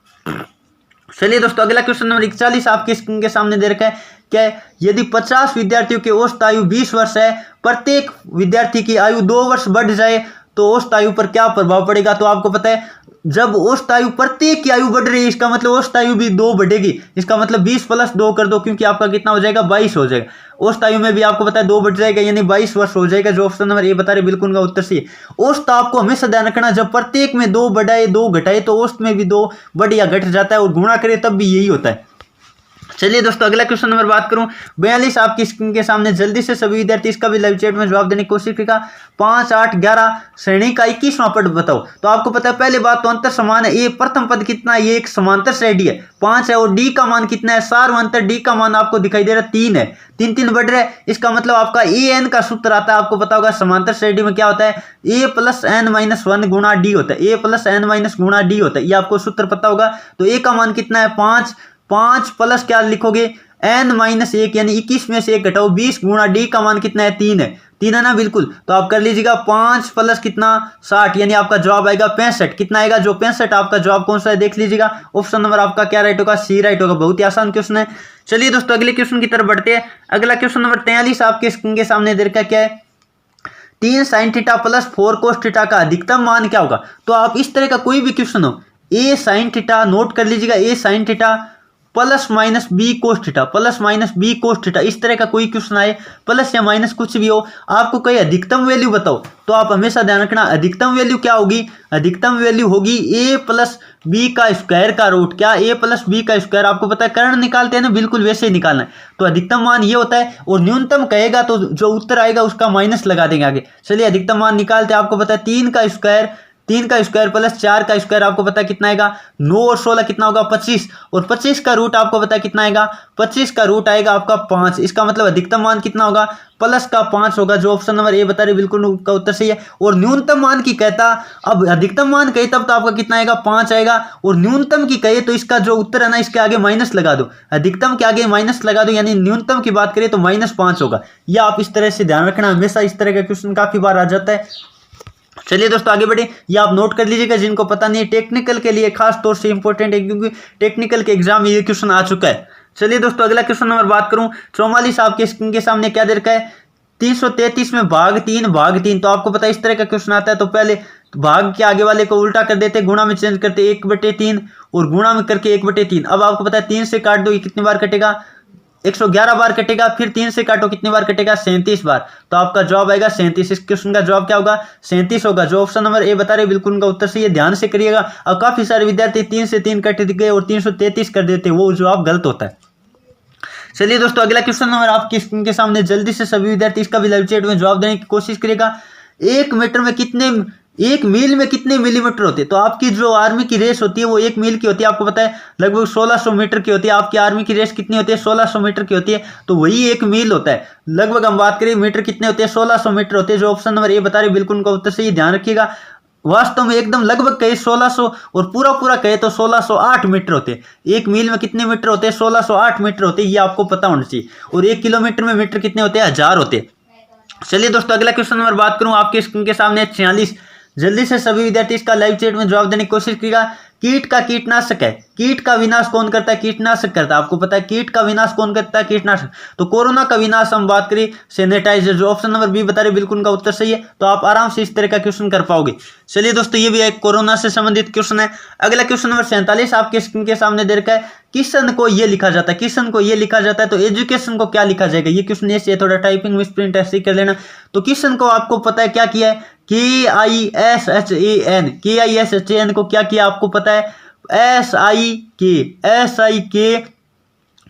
चलिए दोस्तों अगला क्वेश्चन नंबर 41 आपके स्क्रीन के सामने दे रखा है। क्या यदि 50 विद्यार्थियों की औसत आयु 20 वर्ष है, प्रत्येक विद्यार्थी की आयु 2 वर्ष बढ़ जाए तो औसत आयु पर क्या प्रभाव पड़ेगा। तो आपको पता है जब औसत आयु प्रत्येक की आयु बढ़ रही है, इसका मतलब औसत आयु भी 2 बढ़ेगी। इसका मतलब 20 + 2 कर दो, क्योंकि आपका कितना हो जाएगा 22 हो जाएगा। औसत आयु में भी आपको पता है 2 बढ़ जाएगा यानी 22 वर्ष हो जाएगा। जो ऑप्शन नंबर ए बता रहे बिल्कुल का उत्तर सही है। औसत आपको हमेशा ध्यान रखना, जब प्रत्येक में 2 बढ़ाए 2 घटाए तो औसत में भी 2 बढ़ या घट जाता है, और गुणा करे तब भी यही होता है। चलिए दोस्तों अगला क्वेश्चन नंबर बात करूं 42 आपकी स्क्रीन के सामने। जल्दी से सभी विद्यार्थी इसका भी लाइव चैट में जवाब देने की कोशिश करेगा। 5, 8, 11 श्रेणी का 21वां पद बताओ। तो आपको पता है पहले बात तो अंतर समान है। ये प्रथम पद कितना है, ये एक समांतर श्रेणी है 5 है, और डी का मान कितना है, सार्वंतर डी का मान आपको दिखाई दे रहा है 3 है, 3 3 बढ़ रहा है। इसका मतलब आपका ए एन का सूत्र आता है, आपको पता होगा समांतर श्रेणी में क्या होता है, ए प्लस एन माइनस 1 गुणा डी होता है, ए प्लस एन माइनस गुणा डी होता है, ये आपको सूत्र पता होगा। तो ए का मान कितना है 5, 5 प्लस क्या लिखोगे n माइनस 1 यानी 21 में से 1 घटाओ 20 गुणा डी का मान कितना है 3 है, 3 है ना बिल्कुल। तो आप कर लीजिएगा 5 प्लस कितना 60 यानी आपका जवाब आएगा 65। कितना आएगा, जो 65 आपका जवाब कौन सा है देख लीजिएगा। ऑप्शन नंबर आपका क्या राइट होगा, सी राइट होगा। बहुत ही आसान क्वेश्चन है। चलिए दोस्तों अगले क्वेश्चन की तरफ बढ़ते हैं। अगला क्वेश्चन नंबर 43 आपके स्क्रीन के सामने दे रखा क्या है, 3 sign theta plus 4 cos theta का अधिकतम मान क्या होगा। तो आप इस तरह का कोई भी क्वेश्चन हो, ए साइन थीटा नोट कर लीजिएगा, A sine theta plus minus B cos theta, plus minus B cos theta, इस तरह का कोई क्वेश्चन आए, प्लस या माइनस कुछ भी हो, आपको कहीं अधिकतम वैल्यू बताओ, तो आप हमेशा ध्यान रखना अधिकतम वैल्यू क्या होगी, अधिकतम वैल्यू होगी ए प्लस बी का स्क्वायर का रूट। क्या, ए प्लस बी का स्क्वायर। आपको पता है कर्ण निकालते हैं ना, बिल्कुल वैसे ही निकालना है। तो अधिकतम मान ये होता है, और न्यूनतम कहेगा तो जो उत्तर आएगा उसका माइनस लगा देंगे आगे। चलिए अधिकतम मान निकालते हैं। आपको पता है 3 का स्क्वायर प्लस 4 का स्क्वायर, आपको पता है कितना आएगा 9 और 16 कितना होगा 25, और 25 का रूट आपको पता है कितना आएगा, 25 का रूट आएगा आपका 5। इसका मतलब अधिकतम मान कितना होगा, प्लस का 5 होगा, जो ऑप्शन नंबर ए बता रहे बिल्कुल का उत्तर सही है। और न्यूनतम मान की कहता, अब अधिकतम मान कहे तब तो आपका कितना आएगा 5 आएगा, और न्यूनतम की कहे तो इसका जो उत्तर है ना इसके आगे माइनस लगा दो, अधिकतम के आगे माइनस लगा दो, यानी न्यूनतम की बात करें तो -5 होगा। यह आप इस तरह से ध्यान रखना, हमेशा इस तरह का क्वेश्चन काफी बार आ जाता है। चलिए दोस्तों आगे बढ़े, ये आप नोट कर लीजिएगा जिनको पता नहीं है, टेक्निकल के लिए खास तौर से इंपॉर्टेंट है, क्योंकि टेक्निकल के एग्जाम में ये क्वेश्चन आ चुका है। चलिए दोस्तों अगला क्वेश्चन नंबर बात करूं 44 आपके स्क्रीन के सामने क्या दे रखा है, 333 में भाग 3। तो आपको पता है इस तरह का क्वेश्चन आता है तो पहले भाग के आगे वाले को उल्टा कर देते, गुणा में चेंज करते 1/3 और गुणा में करके 1/3। अब आपको पता है 3 से काट दो, ये कितनी बार कटेगा 111 बार कटेगा, फिर 3 से काटो कितनी बार कटेगा 37 बार। तो आपका जवाब आएगा 37। इस क्वेश्चन का जवाब क्या होगा 37 होगा, जो ऑप्शन नंबर ए बता रहे बिल्कुल उनका उत्तर सही है। ध्यान से करिएगा। अब काफी सारे विद्यार्थी 3 से 3 कट गए और 333 कर देते, वो जवाब गलत होता है। चलिए दोस्तों अगला क्वेश्चन नंबर आपकी स्क्रीन के सामने, जल्दी से सभी विद्यार्थी इसका भी लाइव चैट में जवाब देने की कोशिश करेगा। 1 मीटर में कितने, 1 मील में कितने मिलीमीटर होते हैं। तो आपकी जो आर्मी की रेस होती है वो 1 मील की होती है, आपको पता है लगभग 1600 मीटर की होती है। आपकी आर्मी की रेस कितनी होती है 1600 मीटर की होती है, तो वही 1 मील होता है। लगभग हम बात करें मीटर कितने होते हैं 1600 मीटर होते हैं, जो ऑप्शन नंबर ए बता रहे बिल्कुल उनका उत्तर सही। ध्यान रखिएगा, वास्तव में एकदम लगभग कहे 1600 और पूरा कहे तो 1608 मीटर होते हैं। 1 मील में कितने मीटर होते हैं 1608 मीटर होते हैं, ये आपको पता होना चाहिए। और 1 किलोमीटर में मीटर कितने होते हैं 1000 होते हैं। चलिए दोस्तों अगला क्वेश्चन नंबर बात करूं आपके स्क्रीन के सामने 46। जल्दी से सभी विद्यार्थी इसका लाइव चैट में जवाब देने की कोशिश करिएगा। कीट का कीटनाशक है, कीट का विनाश कौन करता है, कीटनाशक करता है। आपको पता है कीट का विनाश कौन करता है, कीटनाशक। तो कोरोना का विनाश हम बात करें सैनिटाइजर, जो ऑप्शन नंबर बी बता रहे बिल्कुल उनका उत्तर सही है। तो आप आराम से इस तरह का क्वेश्चन कर पाओगे। चलिए दोस्तों ये भी एक कोरोना से संबंधित क्वेश्चन है। अगला क्वेश्चन नंबर 47 आपके स्क्रीन के सामने दे रखा है। किशन को ये लिखा जाता है, किशन को ये लिखा जाता है, तो एजुकेशन को क्या लिखा जाएगा। ये क्वेश्चन ऐसे थोड़ा टाइपिंग में स्प्रिंट ऐसे कर लेना। तो किशन को आपको पता है क्या किया है, KISHAN को क्या किया आपको पता है, SIK।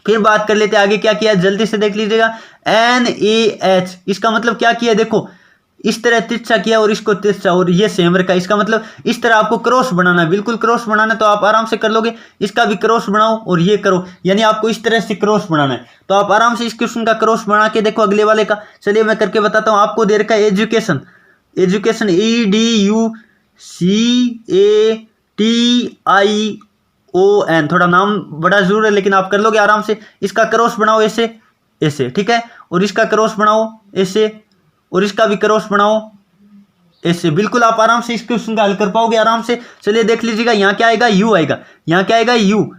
फिर बात कर लेते हैं आगे क्या किया, जल्दी से देख लीजिएगा। NAH, इसका मतलब क्या किया, देखो इस तरह तिरछा किया और इसको तिरछा, और ये सेम रखा। इसका मतलब इस तरह आपको क्रॉस बनाना है, बिल्कुल क्रॉस बनाना है, तो आप आराम से कर लोगे। इसका भी क्रॉस बनाओ और ये करो, यानी आपको इस तरह से क्रॉस बनाना है। तो आप आराम से इस क्वेश्चन का क्रॉस बना के देखो अगले वाले का। चलिए मैं करके बताता हूँ। आपको दे रखा है एजुकेशन, EDUCATION, थोड़ा नाम बड़ा जरूर है लेकिन आप कर लोगे आराम से। इसका क्रॉस बनाओ ऐसे ऐसे, ठीक है, और इसका क्रॉस बनाओ ऐसे, और इसका भी क्रॉस बनाओ ऐसे। बिल्कुल आप आराम से इस क्वेश्चन का हल कर पाओगे आराम से। चलिए देख लीजिएगा, यहाँ क्या आएगा यू आएगा, यहाँ क्या आएगा यू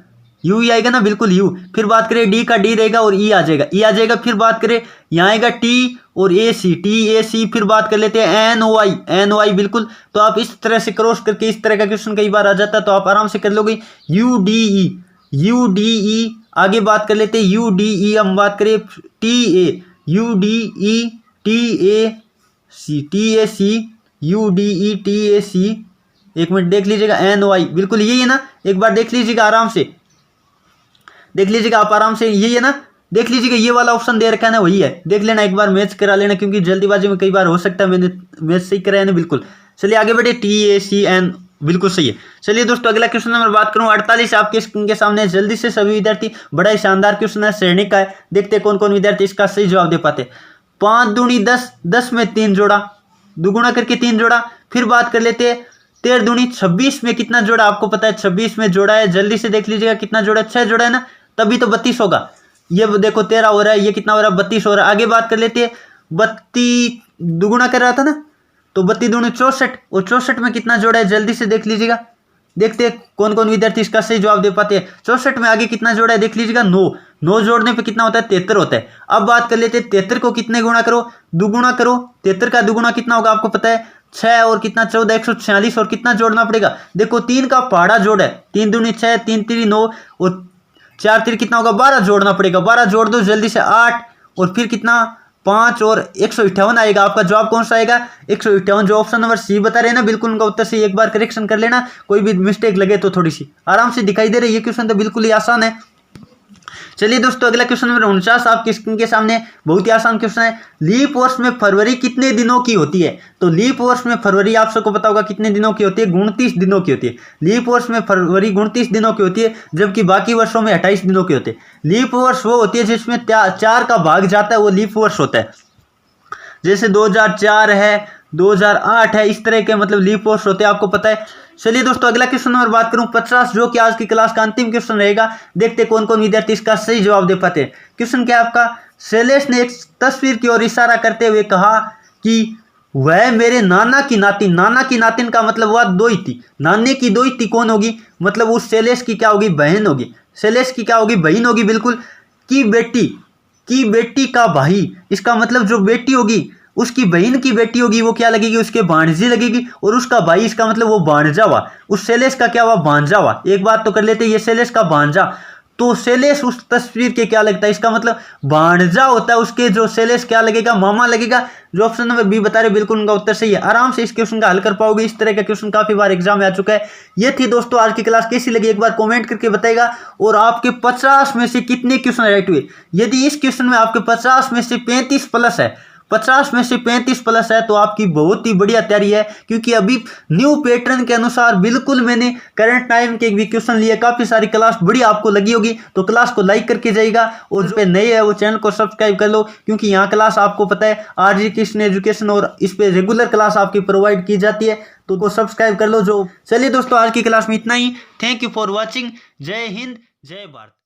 ही आएगा ना, बिल्कुल यू। फिर बात करें डी का डी रहेगा और ई आ जाएगा। फिर बात करें यहाँ आएगा टी और AC। फिर बात कर लेते हैं NOI, बिल्कुल। तो आप इस तरह से क्रॉस करके इस तरह का क्वेश्चन कई बार आ जाता है, तो आप आराम से कर लोगे। UDE, आगे बात कर लेते हैं UDE, हम बात करें TA, UDE TAC, UDE TAC। एक मिनट देख लीजिएगा, NOI, बिल्कुल यही है ना, एक बार देख लीजिएगा आराम से। देख लीजिएगा आप आराम से, यही है ना, देख लीजिएगा ये वाला ऑप्शन दे रखा है ना, वही है। देख लेना एक बार, मैच करा लेना, क्योंकि जल्दीबाजी में कई बार हो सकता है मैंने मैच सही कराया ना बिल्कुल। चलिए आगे बढ़े, TACN बिल्कुल सही है। चलिए दोस्तों अगला क्वेश्चन नंबर बात करूं 48 आपके स्क्रीन के सामने। जल्दी से सभी विद्यार्थी, बड़ा ही शानदार क्वेश्चन है, श्रेणी का है, देखते कौन कौन विद्यार्थी इसका सही जवाब दे पाते। 5 दूनी 10, 10 में 3 जोड़ा, दुगुना करके 3 जोड़ा। फिर बात कर लेते हैं 13 दूनी 26 में कितना जोड़ा, आपको पता है 26 में जोड़ा है, जल्दी से देख लीजिएगा कितना जोड़ा है, 6 जोड़ा है ना, तभी तो 32 होगा। ये देखो 13 हो रहा है, ये कितना हो रहा है 32 हो रहा है। आगे बात कर लेते हैं 32 दुगुना कर रहा था ना, तो 32 दूनी 64, और 64 में कितना जोड़ा है, जल्दी से देख लीजिएगा, देखते हैं कौन कौन विद्यार्थी इसका सही जवाब दे पाते हैं। 64 में आगे कितना जोड़ा है, देख लीजिएगा 9, 9 जोड़ने पे कितना होता है 73 होता है। अब बात कर लेते हैं 73 को कितने गुणा करो, दुगुना करो, 73 का दुगुना कितना होगा आपको पता है 6 और कितना 14, 146, और कितना जोड़ना पड़ेगा, देखो 3 का पहाड़ा जोड़ है, 3 दूनी 6, 3 3 9, और 4 3 कितना होगा 12 जोड़ना पड़ेगा, 12 जोड़ दो जल्दी से 8, और फिर कितना 5 और 158 आएगा। आपका जवाब कौन सा आएगा 158, जो ऑप्शन नंबर सी बता रहे हैं ना, बिल्कुल उनका उत्तर से एक बार करेक्शन कर लेना, कोई भी मिस्टेक लगे तो थोड़ी सी आराम से दिखाई दे रही है। ये क्वेश्चन तो बिल्कुल ही आसान है। चलिए दोस्तों अगला क्वेश्चन नंबर 49 आपकी स्क्रीन के सामने, बहुत ही आसान क्वेश्चन है। लीप वर्ष में फरवरी कितने दिनों की होती है, तो लीप वर्ष में फरवरी आप सबको पता होगा कितने दिनों की होती है, 29 दिनों की होती है। लीप वर्ष में फरवरी 29 दिनों की होती है, जबकि बाकी वर्षों में 28 दिनों की होती है। लीप वर्ष वो होती है जिसमें 4 का भाग जाता है, वो लीप वर्ष होता है। जैसे 2004 है, 2008 है, इस तरह के मतलब लीप वर्ष होते हैं, आपको पता है। चलिए दोस्तों अगला क्वेश्चन नंबर बात करूं 50, जो कि आज की क्लास का अंतिम क्वेश्चन रहेगा, देखते कौन कौन विद्यार्थी इसका सही जवाब दे पाते हैं। क्वेश्चन क्या है आपका, शैलेश ने एक तस्वीर की ओर इशारा करते हुए कहा कि वह मेरे नाना की नातिन, नाना की नातिन का मतलब वह दोई थी, नाने की दोई थी कौन होगी, मतलब उस शैलेश की क्या होगी बहन होगी, शैलेश की क्या होगी बहन होगी बिल्कुल, की बेटी का भाई, इसका मतलब जो बेटी होगी उसकी बहन की बेटी होगी, वो क्या लगेगी उसके भांजी लगेगी, और उसका भाई इसका मतलब वो भांजा हुआ, उस शैलेश का क्या हुआ भांजा हुआ। एक बात तो कर लेते हैं, ये शैलेश का भांजा, तो शैलेश उस तस्वीर के क्या लगता है, इसका मतलब भांजा होता है उसके, जो शैलेश क्या लगेगा मामा लगेगा, जो ऑप्शन नंबर बी बता रहे बिल्कुल उनका उत्तर सही है। आराम से इस क्वेश्चन का हल कर पाओगे, इस तरह का क्वेश्चन काफी बार एग्जाम में आ चुका है। ये थी दोस्तों आज की क्लास, कैसी लगी एक बार कमेंट करके बताएगा, और आपके 50 में से कितने क्वेश्चन राइट हुए। यदि इस क्वेश्चन में आपके 50 में से 35 प्लस है, 50 में से 35 प्लस है, तो आपकी बहुत ही बढ़िया तैयारी है, क्योंकि अभी न्यू पैटर्न के अनुसार बिल्कुल मैंने करंट टाइम के भी क्वेश्चन लिए, काफी सारी क्लास बड़ी आपको लगी होगी, तो क्लास को लाइक करके जाइएगा, और जो नए है वो चैनल को सब्सक्राइब कर लो, क्योंकि यहाँ क्लास आपको पता है आरजी कृष्ण एजुकेशन, और इस पे रेगुलर क्लास आपकी प्रोवाइड की जाती है, तो वो सब्सक्राइब कर लो। जो चलिए दोस्तों आज की क्लास में इतना ही, थैंक यू फॉर वॉचिंग, जय हिंद जय भारत।